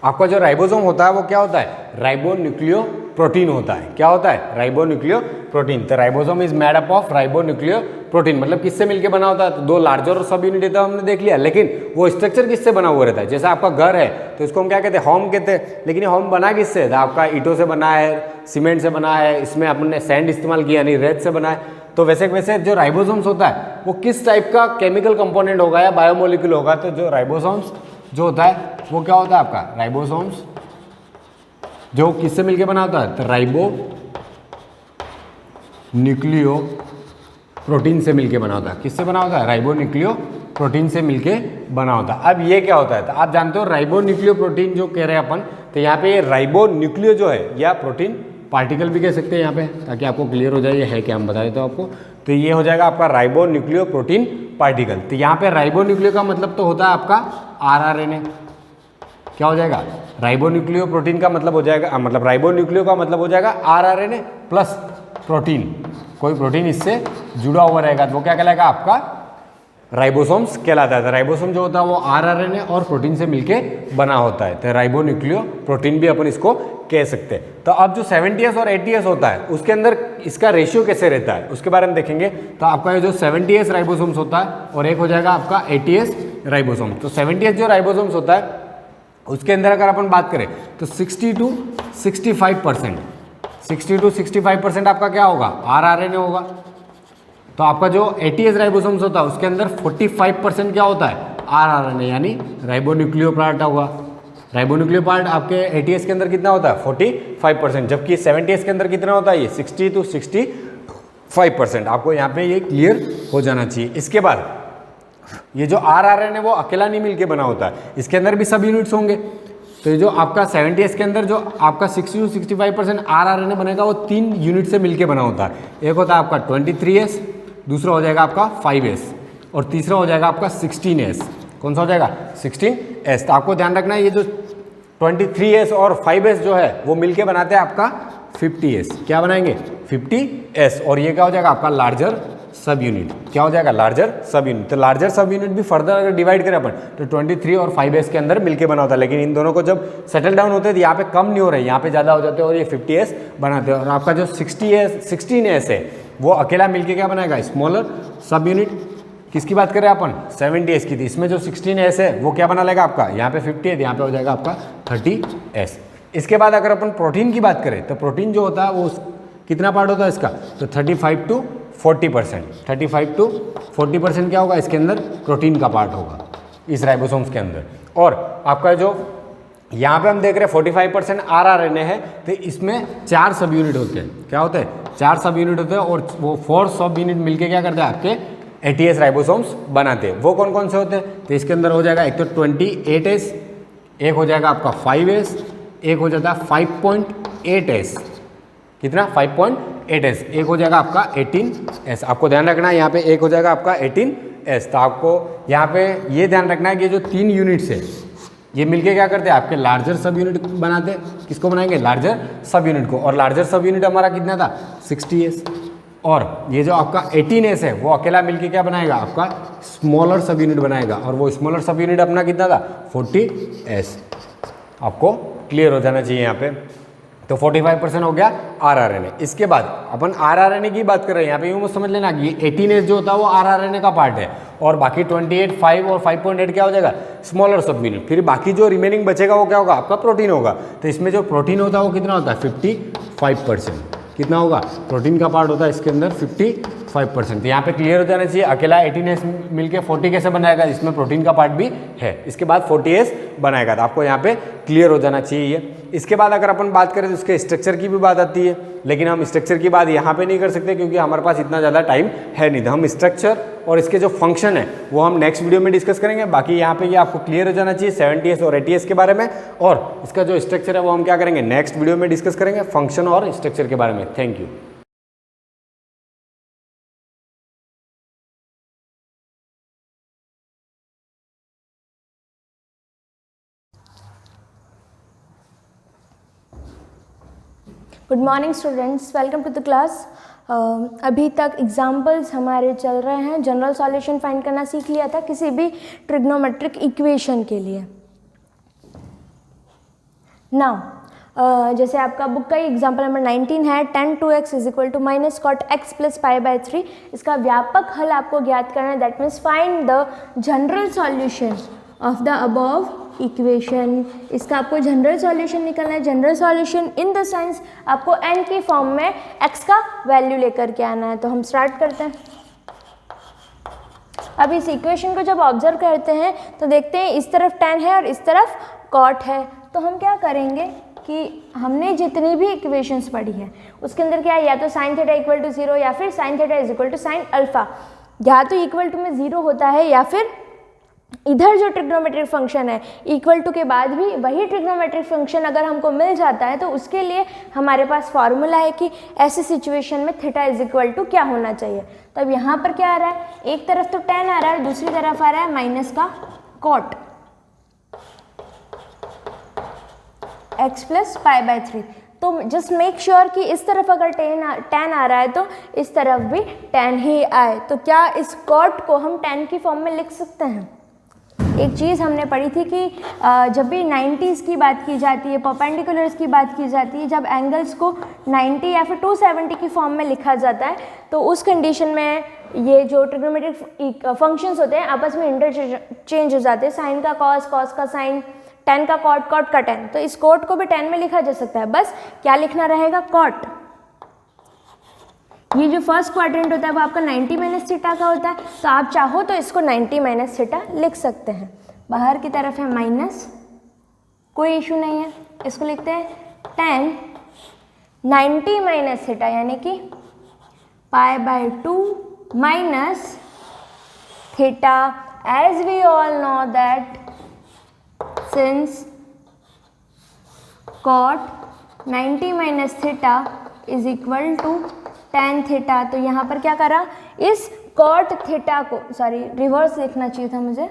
आपका जो राइबोसोम होता है वो क्या होता है, राइबोन्यूक्लियोप्रोटीन होता है। क्या होता है, राइबोन्यूक्लियोप्रोटीन। तो ribosome is made up of ribonucleoprotein, मतलब किससे मिलके बना होता है, तो दो लार्जर और सब यूनिट तो हमने देख लिया, लेकिन वो स्ट्रक्चर किससे बना हुआ रहता है। जैसे आपका घर है तो इसको हम क्या कहते हैं, होम कहते हैं, लेकिन ये होम बना किससे, आपका ईंटों से बना है, सीमेंट से बना है, इसमें आपने सैंड इस्तेमाल किया यानी रेत से बना है। तो वैसे वैसे जो राइबोसोम्स होता है वो किस टाइप का केमिकल कंपोनेंट होगा या बायोमोलिक्यूल होगा, तो जो राइबोसोम्स जो होता है वो क्या होता है आपका, राइबोसोम्स जो किससे मिलके बना होता है, तो राइबो न्यूक्लियो प्रोटीन से मिलके बना होता है। किससे बना होता है, राइबो न्यूक्लियो प्रोटीन से मिलके बना होता है। अब ये क्या होता है, तो आप जानते हो राइबो न्यूक्लियो प्रोटीन जो कह रहे हैं अपन, तो यहाँ पे राइबो न्यूक्लियो जो है या प्रोटीन पार्टिकल भी कह सकते हैं यहाँ पे, ताकि आपको क्लियर हो जाए ये है क्या, हम बता देते हो आपको। तो ये हो जाएगा आपका राइबो न्यूक्लियो प्रोटीन पार्टिकल। तो यहाँ पे राइबो न्यूक्लियो का मतलब तो होता है आपका RRNA। क्या हो जाएगा, राइबो न्यूक्लियो प्रोटीन का मतलब हो जाएगा, मतलब राइबो न्यूक्लियो का मतलब हो जाएगा RRNA प्लस प्रोटीन, कोई प्रोटीन इससे जुड़ा हुआ रहेगा, तो वो क्या कहलाएगा आपका राइबोसोम्स कहलाता है। तो राइबोसोम जो होता है वो RRNA और प्रोटीन से मिलके बना होता है, तो राइबो न्यूक्लियो प्रोटीन भी अपन इसको कह सकते हैं। तो अब जो 70s और 80s होता है उसके अंदर इसका रेशियो कैसे रहता है उसके बारे में देखेंगे। तो आपका ये जो 70s राइबोसोम्स होता है और एक हो जाएगा आपका 80s राइबोसोम। तो 70s जो राइबोसोम्स होता है उसके अंदर अगर अपन बात करें तो 60 to 65% आपका क्या होगा, RRNA होगा। तो आपका जो 80s राइबोसोम्स होता है उसके अंदर 45% क्या होता है, RRNA यानी राइबोन्यूक्लियो पार्ट होगा। राइबोन्यूक्लियो पार्ट आपके 80s के अंदर कितना होता है 45%, जबकि 70s के अंदर कितना होता है ये 60 to 65%। आपको यहाँ पे ये क्लियर हो जाना चाहिए। इसके बाद ये जो RRNA वो अकेला नहीं मिलके बना होता है, इसके अंदर भी सब यूनिट्स होंगे। तो ये जो आपका 70s के अंदर जो आपका 60 to 65% RRNA बनेगा वो 3 यूनिट से मिलके बना होता है। एक होता है आपका 23S, दूसरा हो जाएगा आपका 5S और तीसरा हो जाएगा आपका 16S। कौन सा हो जाएगा, 16S। तो आपको ध्यान रखना है ये जो 23S और 5S जो है वो मिलके बनाते हैं आपका 50S। क्या बनाएंगे, 50S। और ये क्या हो जाएगा आपका लार्जर सब यूनिट। क्या हो जाएगा, लार्जर सब यूनिट। तो लार्जर सब यूनिट भी फर्दर अगर डिवाइड करें अपन तो 23 और 5S के अंदर मिलके बना होता है, लेकिन इन दोनों को जब सेटल डाउन होते हैं तो यहाँ पे कम नहीं हो रहे, यहाँ पे ज़्यादा हो जाते हैं और ये 50S बनाते हैं। और आपका जो 16S है वो अकेला मिलके क्या बनाएगा, स्मॉलर सब यूनिट। किसकी बात करें अपन, 70S की थी, इसमें जो 16S है वो क्या बना लेगा आपका, यहाँ पे 50 है, यहाँ पे हो जाएगा आपका 30S। इसके बाद अगर अपन प्रोटीन की बात करें तो प्रोटीन जो होता है वो कितना पार्ट होता है इसका, तो 35 to 40% क्या होगा इसके अंदर, प्रोटीन का पार्ट होगा इस राइबोसोम्स के अंदर। और आपका जो यहाँ पे हम देख रहे हैं 45% RRNA है, तो इसमें 4 सब यूनिट होते हैं। क्या होते हैं, 4 सब यूनिट होते हैं और वो 4 सब यूनिट मिलके क्या करते हैं आपके 80S राइबोसोम्स बनाते हैं। वो कौन कौन से होते हैं, तो इसके अंदर हो जाएगा एक तो 28S, एक हो जाएगा आपका 5S, एक हो जाता है 5.8S। कितना, 5.8S। एक हो जाएगा आपका 18S। आपको ध्यान रखना है यहाँ पे एक हो जाएगा आपका 18S। तो आपको यहाँ पे ये ध्यान रखना है कि जो 3 यूनिट्स है ये मिलके क्या करते हैं आपके लार्जर सब यूनिट बनाते हैं। किसको बनाएंगे, लार्जर सब यूनिट को। और लार्जर सब यूनिट हमारा कितना था, 60S। और ये जो आपका 18S है वो अकेला मिलके क्या बनाएगा, आपका स्मॉलर सब यूनिट बनाएगा। और वो स्मॉलर सब यूनिट अपना कितना था, 40S। आपको क्लियर हो जाना चाहिए यहाँ पे। तो 45% हो गया RRNA। इसके बाद अपन RRNA की बात कर रहे हैं, यहाँ पे यूँ समझ लेना कि 18S जो होता है वो RRNA का पार्ट है और बाकी 28, 5 और 5.8 क्या हो जाएगा, स्मॉलर सब यूनिट। फिर बाकी जो रिमेनिंग बचेगा वो क्या होगा, आपका प्रोटीन होगा। तो इसमें जो प्रोटीन होता है वो कितना होता है, 55%। कितना होगा, प्रोटीन का पार्ट होता है इसके अंदर 55%। यहाँ पे क्लियर हो जाना चाहिए। अकेला 18S मिलके 40 कैसे बनाएगा, इसमें प्रोटीन का पार्ट भी है। इसके बाद 40S बनाएगा। तो आपको यहाँ पे क्लियर हो जाना चाहिए। इसके बाद अगर अपन बात करें तो इसके स्ट्रक्चर की भी बात आती है, लेकिन हम स्ट्रक्चर की बात यहाँ पे नहीं कर सकते क्योंकि हमारे पास इतना ज़्यादा टाइम है नहीं। तो हम स्ट्रक्चर और इसके जो फंक्शन है वो हम नेक्स्ट वीडियो में डिस्कस करेंगे। बाकी यहाँ पे ये आपको क्लियर हो जाना चाहिए 70s और 80s के बारे में, और इसका जो स्ट्रक्चर है वो हम क्या करेंगे नेक्स्ट वीडियो में डिस्कस करेंगे, फंक्शन और स्ट्रक्चर के बारे में। Thank you. Good morning students, welcome to the class. अभी तक एग्जाम्पल्स हमारे चल रहे हैं। जनरल सॉल्यूशन फाइंड करना सीख लिया था किसी भी ट्रिग्नोमेट्रिक इक्वेशन के लिए। नाउ जैसे आपका बुक का ही एग्जाम्पल नंबर 19 है, tan 2x is equal to minus cot x plus pi by 3। इसका व्यापक हल आपको ज्ञात करना है, that means find the general solution of the above equation. इसका आपको जनरल सॉल्यूशन निकालना है। General solution in the sense आपको n की फॉर्म में x का वैल्यू लेकर के आना है। तो हम स्टार्ट करते हैं। अब इस इक्वेशन को जब ऑब्जर्व करते हैं तो देखते हैं इस तरफ tan है और इस तरफ cot है। तो हम क्या करेंगे कि हमने जितनी भी इक्वेशंस पढ़ी है उसके अंदर क्या है, या तो साइन थीटा इक्वल टू 0 या फिर sine theta is equal to sine alpha. या तो इक्वल टू में 0 होता है या फिर इधर जो ट्रिग्नोमेट्रिक फंक्शन है इक्वल टू के बाद भी वही ट्रिग्नोमेट्रिक फंक्शन अगर हमको मिल जाता है तो उसके लिए हमारे पास फॉर्मूला है कि ऐसे सिचुएशन में थीटा इज इक्वल टू क्या होना चाहिए। तो अब यहाँ पर क्या आ रहा है, एक तरफ तो tan आ रहा है, दूसरी तरफ आ रहा है माइनस का cot x plus pi by 3। तो जस्ट मेक श्योर कि इस तरफ अगर tan आ रहा है तो इस तरफ भी tan ही आए। तो क्या इस cot को हम tan की फॉर्म में लिख सकते हैं? एक चीज़ हमने पढ़ी थी कि जब भी 90s की बात की जाती है, परपेंडिकुलर्स की बात की जाती है, जब एंगल्स को 90 या फिर 270 की फॉर्म में लिखा जाता है तो उस कंडीशन में ये जो ट्रिग्नोमेट्रिक फंक्शंस होते हैं आपस में इंटरचेंज हो जाते हैं। साइन का कॉस, कॉस का साइन, tan का कॉट, कॉट का tan। तो इस कॉट को भी tan में लिखा जा सकता है, बस क्या लिखना रहेगा, कॉट। ये जो फर्स्ट क्वाड्रेंट होता है वो आपका 90 माइनस थीटा का होता है। तो आप चाहो तो इसको 90 माइनस थीटा लिख सकते हैं। बाहर की तरफ है माइनस, कोई इशू नहीं है, इसको लिखते हैं tan 90 माइनस थीटा यानी कि pi by 2 minus theta. As we all know that since cot 90 minus theta is equal to tan theta. तो यहाँ पर क्या करा, इस cot थीटा को, सॉरी रिवर्स लिखना चाहिए था मुझे,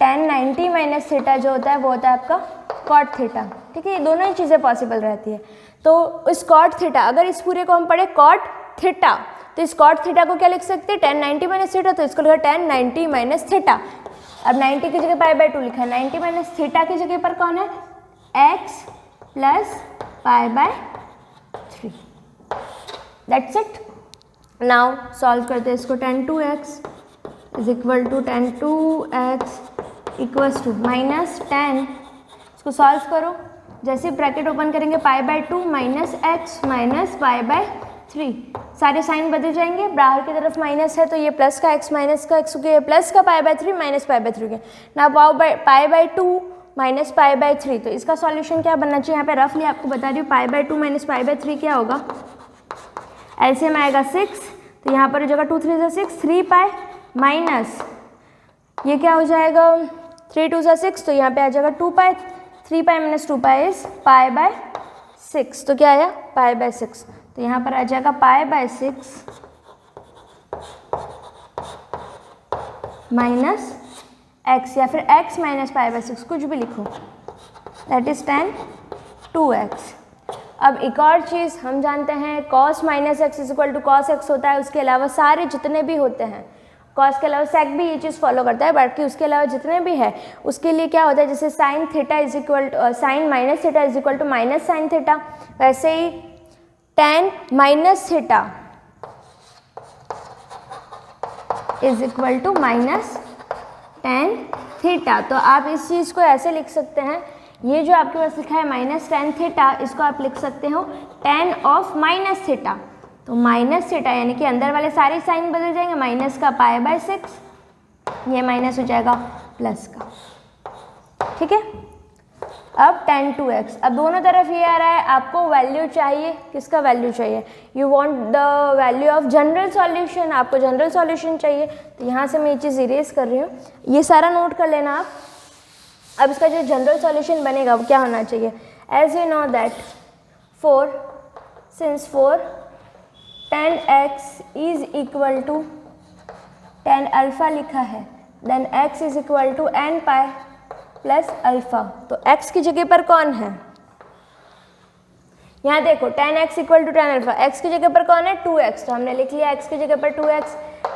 tan 90 माइनस थीटा जो होता है वो होता है आपका cot थीटा। ठीक है, ये दोनों ही चीज़ें पॉसिबल रहती है। तो इस cot थीटा, अगर इस पूरे को हम पढ़े cot थीटा तो इस cot थीटा को क्या लिख सकते हैं, tan 90 माइनस थीटा। तो इसको लिखा tan 90 माइनस थीटा। अब 90 की जगह पाई बाय 2 लिखा है, 90 माइनस थीटा की जगह पर कौन है, x plus pi by 3। That's it. Now solve करते हैं इसको। tan 2x is equal to tan 2x equals to minus tan, इसको सॉल्व करो। जैसे ब्रैकेट ओपन करेंगे pi by 2 minus x minus pi by 3, सारे साइन बदल जाएंगे। बाहर की तरफ माइनस है तो ये प्लस का x माइनस का x, ये प्लस का पाई बाय 3 माइनस पाई बाय 3 के ना पाई बाय 2 माइनस पाई बाय 3। तो इसका सॉल्यूशन क्या बनना चाहिए, यहाँ पे रफली आपको बता रही हूँ। पाई बाय 2 माइनस पाई बाय 3 क्या होगा, एलसीएम आएगा 6। तो यहाँ पर जगह 2 3 6, 3 पाई माइनस ये क्या हो जाएगा, 3 2 6, तो यहाँ पे आ जाएगा 2 pi. 3 pi minus 2 pi is pi by 6। तो क्या आया, पाई बाय 6। तो यहाँ पर आ जाएगा पाई बाय 6 माइनस x, या फिर x माइनस पाई बाय 6, कुछ भी लिखो, दैट इज tan 2x। अब एक और चीज़ हम जानते हैं, cos minus x is equal to cos x होता है। उसके अलावा सारे जितने भी होते हैं, cos के अलावा sec भी ये चीज़ फॉलो करता है, बाकी उसके अलावा जितने भी है उसके लिए क्या होता है, जैसे sine theta is equal to sine minus theta is equal to minus sine theta, वैसे ही tan minus theta is equal to minus tan theta. तो आप इस चीज़ को ऐसे लिख सकते हैं, ये जो आपके पास लिखा है माइनस tan थीटा, इसको आप लिख सकते हो tan ऑफ माइनस थीटा। तो माइनस थीटा यानी कि अंदर वाले सारे साइन बदल जाएंगे, माइनस का पाई बाय 6 ये माइनस हो जाएगा प्लस का, ठीक है। अब tan 2x, अब दोनों तरफ ये आ रहा है, आपको वैल्यू चाहिए, किसका वैल्यू चाहिए, you want the value of general solution, आपको जनरल सॉल्यूशन चाहिए। तो यहाँ से मैं ये चीज़ इरेज कर रही हूँ, ये सारा नोट कर लेना आप। अब इसका जो जनरल सॉल्यूशन बनेगा वो क्या होना चाहिए, as you know that 4 since 4 tan x is equal to tan alpha लिखा है, then x is equal to n pi plus alpha. तो x की जगह पर कौन है, यहाँ देखो tan x equal to tan alpha, x की जगह पर कौन है 2x, तो हमने लिख लिया x की जगह पर 2x,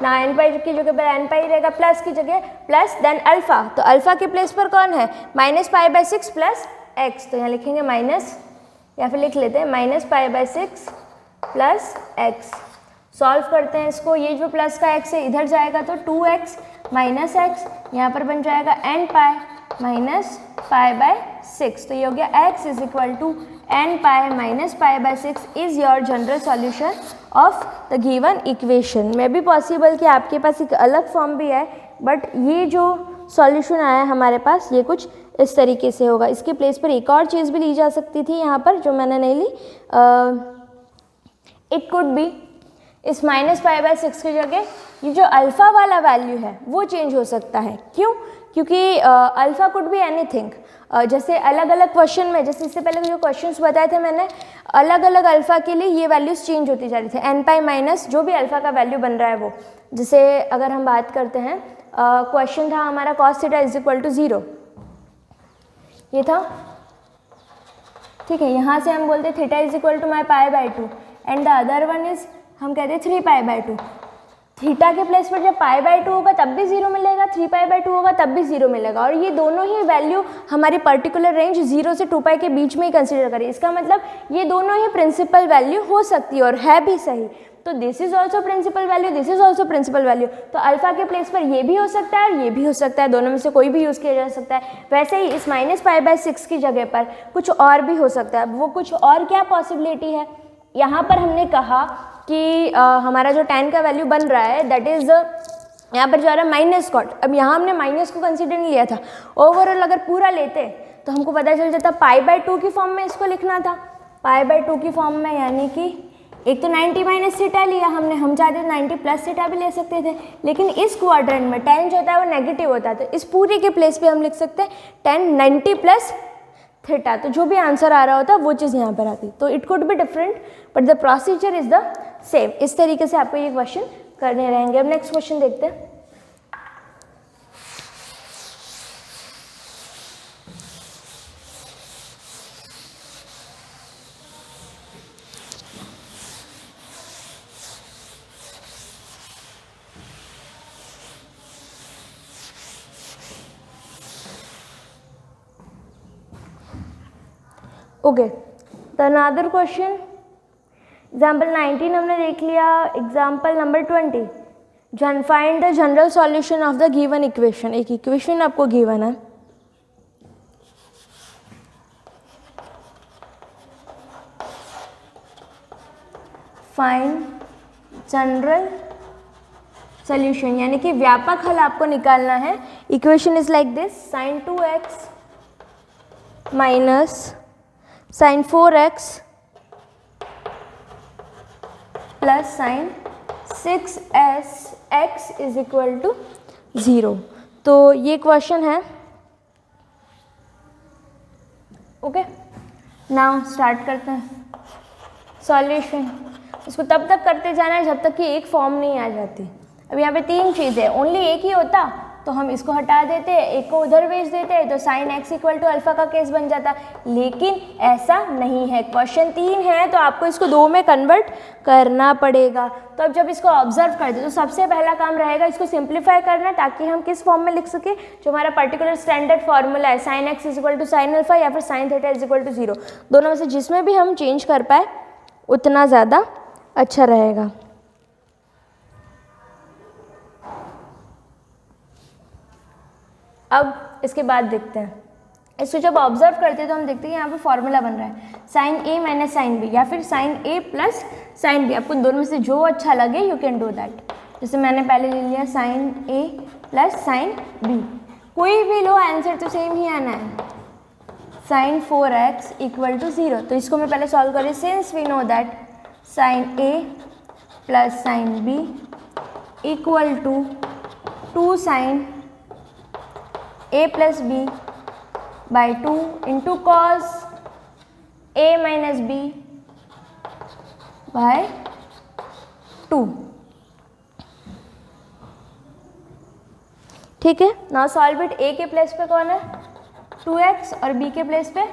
ना n पाई की जगह पर n पाई रहेगा, प्लस की जगह प्लस देन अल्फ़ा, तो अल्फ़ा के प्लेस पर कौन है -π/6 प्लस x, तो यहाँ लिखेंगे माइनस, या फिर लिख लेते हैं -π/6 प्लस x। सॉल्व करते हैं इसको, ये जो प्लस का x है इधर जाएगा तो 2x माइनस x, यहाँ पर बन जाएगा n पाई माइनस π/6, तो ये हो गया x is equal to n pi minus π/6 is your general solution of the given equation. May be possible कि आपके पास एक अलग फॉर्म भी है, बट ये जो सॉल्यूशन आया हमारे पास ये कुछ इस तरीके से होगा। इसके प्लेस पर एक और चीज़ भी ली जा सकती थी यहाँ पर, जो मैंने नहीं ली, इट कुड बी इस -π/6 की जगह ये जो अल्फ़ा वाला वैल्यू है वो चेंज हो सकता है। क्यों? क्योंकि अल्फ़ा कुड बी एनीथिंग, जैसे अलग अलग क्वेश्चन में, जैसे इससे पहले जो क्वेश्चंस बताए थे मैंने, अलग अलग अल्फ़ा के लिए ये वैल्यूज़ चेंज होती जा रही थी, n पाई माइनस जो भी अल्फ़ा का वैल्यू बन रहा है वो। जैसे अगर हम बात करते हैं, क्वेश्चन था हमारा cos theta is equal to 0, ये था, ठीक है। यहाँ से हम बोलते theta is equal to my π/2 and the other one is हम कहते हैं 3π/2। थीटा के प्लेस पर जब π/2 होगा तब भी 0 मिलेगा, 3π/2 होगा तब भी 0 मिलेगा, और ये दोनों ही वैल्यू हमारी पर्टिकुलर रेंज 0 से 2π के बीच में ही कंसीडर करें। इसका मतलब ये दोनों ही प्रिंसिपल वैल्यू हो सकती है और है भी सही। तो this is also principal value, this is also principal value. तो अल्फ़ा के प्लेस पर ये भी हो सकता है और ये भी हो सकता है, दोनों में से कोई भी यूज़ किया जा सकता है। वैसे ही इस -π/6 की जगह पर कुछ और भी हो सकता है। वो कुछ और क्या पॉसिबिलिटी है, यहाँ पर हमने कहा कि हमारा जो tan का वैल्यू बन रहा है दैट इज़ यहाँ पर जो आ रहा है माइनस कॉट। अब यहाँ हमने माइनस को कंसीडर नहीं लिया था, ओवरऑल अगर पूरा लेते तो हमको पता चल जाता π/2 की फॉर्म में इसको लिखना था, π/2 की फॉर्म में, यानी कि एक तो 90 माइनस थीटा लिया हमने, हम चाहते 90 प्लस थीटा भी ले सकते थे, लेकिन इस क्वाड्रेंट में tan जो होता है वो नेगेटिव होता है, तो इस पूरे के प्लेस पे हम लिख सकते हैं tan 90 प्लस थीटा। तो जो भी आंसर आ रहा होता वो चीज़ यहाँ पर आती। तो it could be different but the procedure is the same. इस तरीके से आपको ये क्वेश्चन करने रहेंगे। अब नेक्स्ट क्वेश्चन देखते हैं। ओके, तो अनदर क्वेश्चन, एग्जाम्पल 19 हमने देख लिया। Example number 20, find the general solution of the given equation. एक इक्वेशन आपको गिवन है, फाइंड जनरल सॉल्यूशन यानी कि व्यापक हल आपको निकालना है। Equation is like this, sin 2x minus sin 4x plus sin 6s x is equal to 0। तो ये क्वेश्चन है। ओके, नाउ स्टार्ट करते हैं सॉल्यूशन। इसको तब तक करते जाना है जब तक कि एक फॉर्म नहीं आ जाती। अब यहाँ पे तीन चीज़ें, ओनली एक ही होता तो हम इसको हटा देते, एक को उधर भेज देते, तो sin x equal to alpha का केस बन जाता, लेकिन ऐसा नहीं है। क्वेश्चन 3 है तो आपको इसको 2 में कन्वर्ट करना पड़ेगा। तो अब जब इसको ऑब्जर्व करते तो सबसे पहला काम रहेगा इसको सिंप्लीफाई करना, ताकि हम किस फॉर्म में लिख सके, जो हमारा पर्टिकुलर स्टैंडर्ड फार्मूला है sin x is equal to sin alpha या फिर sin theta is equal to 0। दोनों में से जिसमें भी हम चेंज कर पाए उतना ज़्यादा अच्छा रहेगा। अब इसके बाद देखते हैं, इसको जब ऑब्जर्व करते हैं तो हम देखते हैं यहाँ पे फॉर्मूला बन रहा है sin a minus sin b या फिर sin a plus sin b। आपको दोनों में से जो अच्छा लगे यू कैन डू दैट। जैसे मैंने पहले ले लिया sin a plus sine B. कोई भी लो आंसर तो सेम ही आना है, साइन 4x इक्वल टू 0। तो इसको मैं पहले सॉल्व करें, since we know that sine A plus sine B equal to 2 sine A plus B by 2 into cos A minus B by 2। ठीक है, नाउ सॉल्व इट। ए के प्लेस पे कौन है 2x और b के प्लेस पे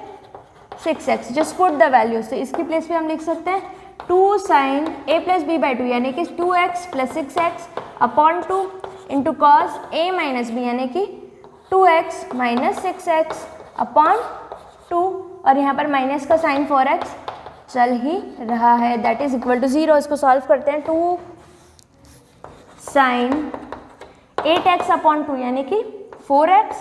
6x। Just put the values. तो इसकी प्लेस पे हम लिख सकते हैं 2 sine a plus B by 2 यानी कि 2x plus 6x upon 2 into cos a minus B यानी कि 2x माइनस 6x अपॉन 2, और यहाँ पर माइनस का साइन 4x चल ही रहा है, दैट इज इक्वल टू 0। इसको सॉल्व करते हैं, 2 साइन 8x अपॉन 2 यानी कि 4x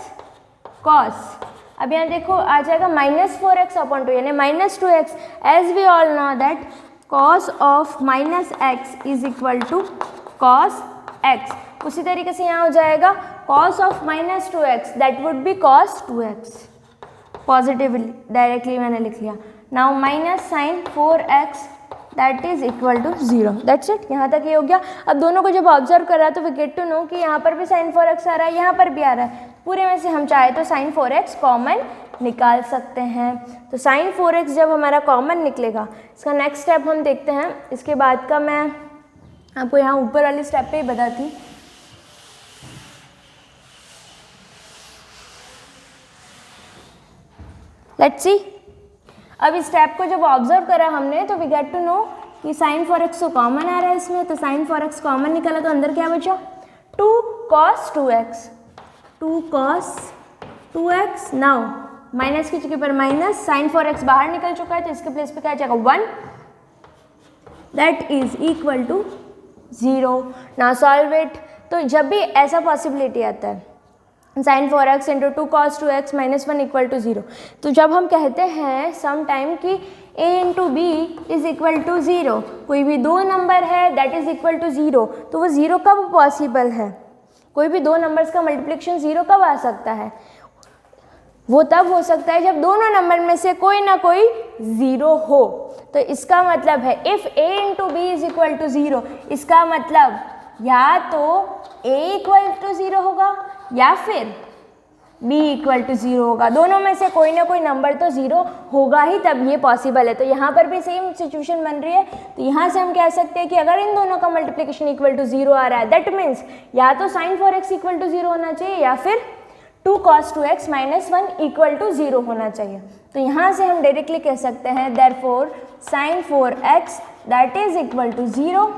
कॉस, अब यहाँ देखो आ जाएगा माइनस 4x अपॉन 2 यानी minus 2x। As we all know that cos of minus x is equal to cos x। उसी तरीके से यहाँ हो जाएगा cos of minus 2x that would be cos 2x। Positively directly मैंने लिख लिया। Now minus sine 4x that is equal to 0। That's it, यहाँ तक ये हो गया। अब दोनों को जब ऑब्जर्व कर रहा है तो वी गेट टू नो कि यहाँ पर भी साइन 4x आ रहा है, यहाँ पर भी आ रहा है। पूरे में से हम चाहे तो साइन 4x कॉमन निकाल सकते हैं। तो साइन 4x जब हमारा कॉमन निकलेगा, इसका नेक्स्ट स्टेप हम देखते हैं। इसके बाद का मैं आपको यहाँ ऊपर वाली स्टेप पे ही बताती। Let's see. अब इस स्टेप को जब ऑब्जर्व करा हमने तो वी गेट टू नो कि साइन 4x तो कॉमन आ रहा है इसमें, तो साइन 4x कॉमन निकला तो अंदर क्या बचा 2 cos 2x, 2 cos 2x। Now minus की जगह पर माइनस, साइन 4x बाहर निकल चुका है तो इसके प्लेस पे क्या जाएगा 1, that is equal to 0। Now solve it. तो जब भी ऐसा पॉसिबिलिटी आता है sine 4x into 2 cos 2x minus 1 equal to 0, तो जब हम कहते हैं सम टाइम कि a into B is equal to 0, कोई भी दो नंबर है दैट इज इक्वल टू 0, तो वो 0 कब पॉसिबल है? कोई भी दो नंबर्स का मल्टीप्लिकेशन 0 कब आ सकता है? वो तब हो सकता है जब दोनों नंबर में से कोई ना कोई 0 हो। तो इसका मतलब है if a into B is equal to 0, इसका मतलब या तो a इक्वल टू 0 होगा या फिर b इक्वल टू 0 होगा। दोनों में से कोई ना कोई नंबर तो 0 होगा ही, तब ये पॉसिबल है। तो यहाँ पर भी सेम सिचुएशन बन रही है। तो यहाँ से हम कह सकते हैं कि अगर इन दोनों का मल्टीप्लिकेशन इक्वल टू 0 आ रहा है, दैट मीन्स या तो साइन 4x इक्वल टू 0 होना चाहिए या फिर 2 cos 2x minus 1 equal to 0 होना चाहिए। तो यहाँ से हम डायरेक्टली कह सकते हैं therefore sine 4x that is equal to 0,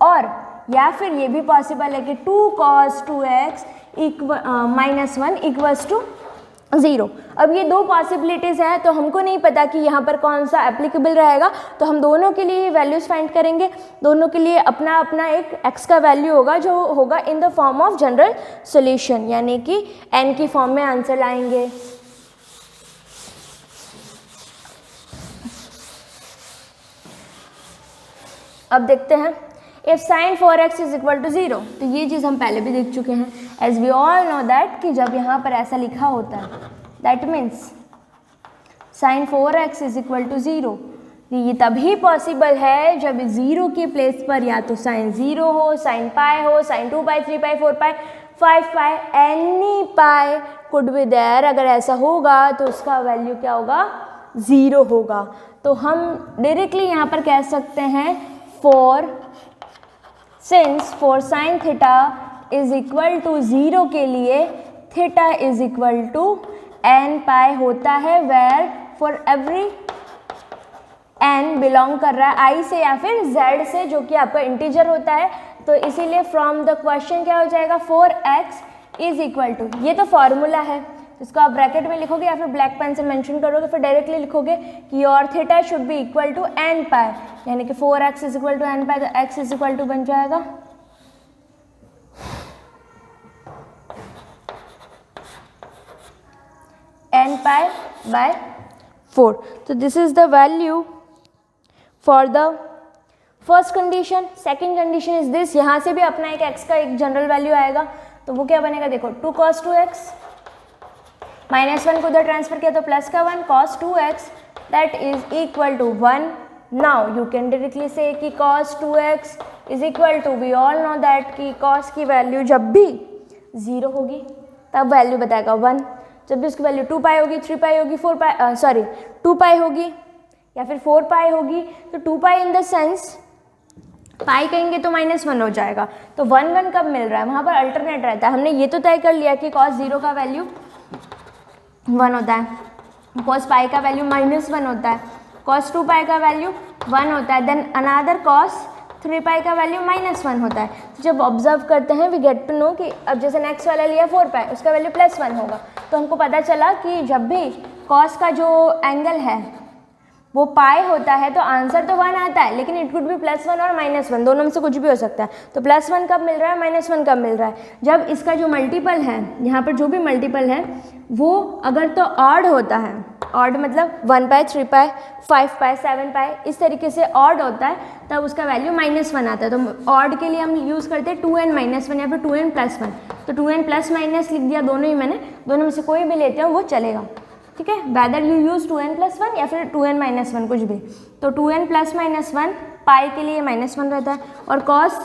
और या फिर ये भी पॉसिबल है कि 2 cos 2x minus 1 equals to 0। अब ये दो पॉसिबिलिटीज़ हैं, तो हमको नहीं पता कि यहाँ पर कौन सा एप्लीकेबल रहेगा, तो हम दोनों के लिए वैल्यूज़ फाइंड करेंगे। दोनों के लिए अपना अपना एक x का वैल्यू होगा जो होगा in the form of general solution, यानी कि n की फॉर्म में आंसर लाएंगे। अब देखते हैं if sine 4x is equal to 0, तो ये चीज़ हम पहले भी देख चुके हैं। As we all know that कि जब यहाँ पर ऐसा लिखा होता है that means sine 4x is equal to 0, ये तभी पॉसिबल है जब 0 के प्लेस पर या तो साइन 0 हो, साइन पाई हो, sine 2 pi, 3 pi, 4 pi, 5 pi, any pi could be there. अगर ऐसा होगा तो उसका वैल्यू क्या होगा 0 होगा। तो हम डायरेक्टली यहाँ पर कह सकते हैं since for sine theta is equal to 0 के लिए theta is equal to n pi होता है, where for every n belong कर रहा है i से या फिर z से, जो कि आपका इंटीजर होता है। तो इसीलिए फ्रॉम द क्वेश्चन क्या हो जाएगा 4x इज इक्वल टू, ये तो फॉर्मूला है, इसको आप ब्रैकेट में लिखोगे या फिर ब्लैक पेन से मेंशन करोगे, फिर डायरेक्टली लिखोगे कि your theta should be equal to n pi, यानी कि 4x is equal to n pi, तो x इज इक्वल टू बन जाएगा n पाई बाय 4। तो this is the value for the first condition. Second condition is this, यहाँ से भी अपना एक x का एक जनरल वैल्यू आएगा। तो वो क्या बनेगा देखो 2 cos 2x, -1 को उधर ट्रांसफर किया तो प्लस का 1 cos 2x that is equal to 1। Now you can directly say कि cos 2x is equal to, we all know that कि cos की वैल्यू जब भी 0 होगी तब वैल्यू बताएगा 1, जब भी उसकी वैल्यू 2 पाई होगी, 3 पाई होगी, 2 पाई होगी या फिर 4 पाई होगी, तो 2 पाई इन द सेंस पाई कहेंगे तो -1 हो जाएगा। तो 1 1 कब मिल रहा है, वहाँ पर अल्टरनेट रहता है। हमने ये तो तय कर लिया कि cos 0 का वैल्यू 1 होता है, cos पाई का वैल्यू -1 होता है, cos 2 पाई का वैल्यू 1 होता है, देन अनदर cos 3 पाई का वैल्यू -1 होता है। जब ऑब्जर्व करते हैं वी गेट टू नो कि अब जैसे नेक्स्ट वाला लिया 4 पाई, उसका वैल्यू +1 होगा, तो हमको पता चला कि जब भी cos का जो एंगल है वो पाई होता है तो आंसर तो 1 आता है, लेकिन इट कुड भी +1 और -1, दोनों में से कुछ भी हो सकता है। तो +1 कब मिल रहा है, -1 कब मिल रहा है, जब इसका जो मल्टीपल है, यहाँ पर जो भी मल्टीपल है वो अगर तो ऑड होता है, ऑड मतलब 1 पाई, 3 पाई, 5 पाई, 7 पाई, इस तरीके से ऑड होता है तब उसका वैल्यू -1 आता है। तो ऑड के लिए हम यूज़ करते हैं 2n -1 या फिर 2n +1, तो 2n + लिख दिया, दोनों ही मैंने, दोनों में से कोई भी लेते हो वो चलेगा, ठीक है, वैदर यू यूज़ 2n + 1 या फिर 2n - 1 कुछ भी। तो 2n + -1 पाई के लिए -1 रहता है, और cos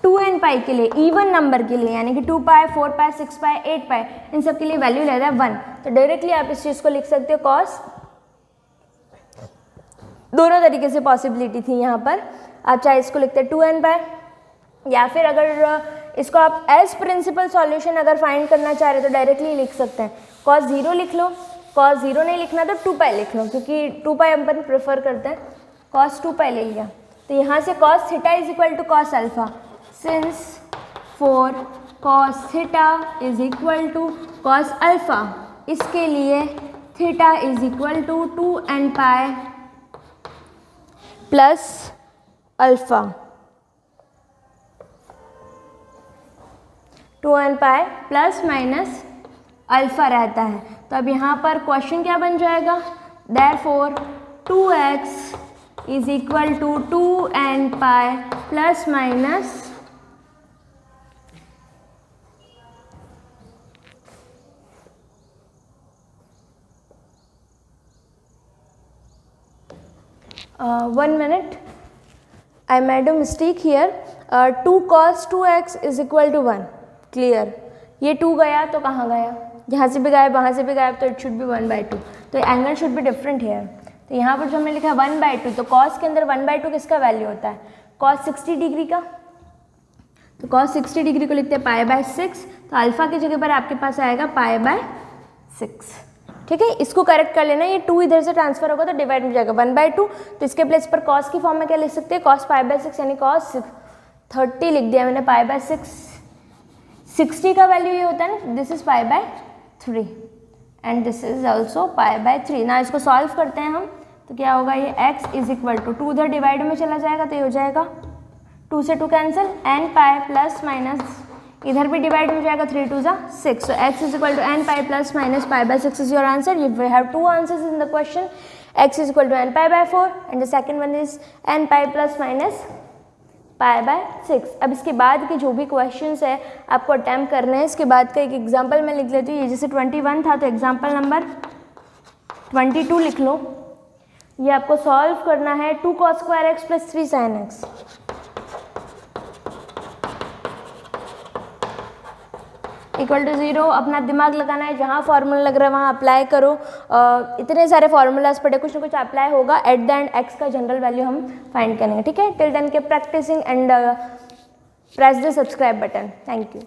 2n पाई के लिए इवन नंबर के लिए यानी कि 2 पाई, 4 पाई, 6 पाई, 8 पाई, इन सब के लिए वैल्यू रहता है 1। तो डायरेक्टली आप इस चीज़ को लिख सकते हो cos, दोनों तरीके से पॉसिबिलिटी थी यहाँ पर, आप चाहे इसको लिखते हैं 2n पाई, या फिर अगर इसको आप एज प्रिंसिपल सॉल्यूशन अगर फाइंड करना चाह रहे तो डायरेक्टली लिख सकते हैं cos 0 लिख लो, cos 0 नहीं लिखना तो 2 पाई लिख लो, क्योंकि 2 पाई अपन प्रेफर करते हैं, cos 2 पाई ले लिया। तो यहाँ से cos theta is equal to cos alpha, since for cos theta is equal to cos alpha, इसके लिए theta is equal to 2n pi plus alpha, 2n pi plus minus alpha रहता है। तो अब यहाँ पर क्वेश्चन क्या बन जाएगा, therefore 2x is equal to 2n pi plus minus one minute, I made a mistake here, 2 cos 2x is equal to 1, clear, ये 2 गया तो कहाँ गया, यहाँ से भी गायब, वहाँ से भी गायब, तो इट शुड बी 1/2, तो angle should be different here. तो यहाँ पर जो हमने लिखा है 1/2, तो cos के अंदर 1/2 किसका वैल्यू होता है, cos 60 डिग्री का, तो cos 60 डिग्री को लिखते हैं π/6, तो अल्फा की जगह पर आपके पास आएगा π/6, ठीक है। इसको करेक्ट कर लेना, ये 2 इधर से ट्रांसफर होगा तो डिवाइड हो जाएगा 1/2, तो इसके प्लेस पर cos की फॉर्म में क्या लिख सकते हैं, cos π/6 यानी cos 30 लिख दिया मैंने, π/6, 60 का वैल्यू ये होता है ना, this is π/3 and this is also π/3। ना इसको सॉल्व करते हैं हम, तो क्या होगा, ये x इज इक्वल टू 2 उधर डिवाइड में चला जाएगा तो ये हो जाएगा 2 से 2 cancel, n pi plus minus इधर भी डिवाइड हो जाएगा, 3 2 = 6, so x is equal to n pi plus minus π/6 is your answer. You have 2 answers in the question, x is equal to n pi/4 and the second one is n pi plus minus π/6। अब इसके बाद के जो भी questions है आपको attempt करने हैं, इसके बाद का एक एग्जांपल मैं लिख लेती हूँ, ये जैसे 21 था तो एग्जांपल नंबर 22 लिख लो, ये आपको सॉल्व करना है 2 cos square x plus 3 sin x, equal to 0। अपना दिमाग लगाना है, जहाँ फार्मूला लग रहा है वहाँ अप्लाई करो, इतने सारे फार्मूलाज पढ़े, कुछ ना कुछ अप्लाई होगा, एट द एंड x का जनरल वैल्यू हम फाइंड करेंगे, ठीक है। Till then keep practicing and press the subscribe button, thank you.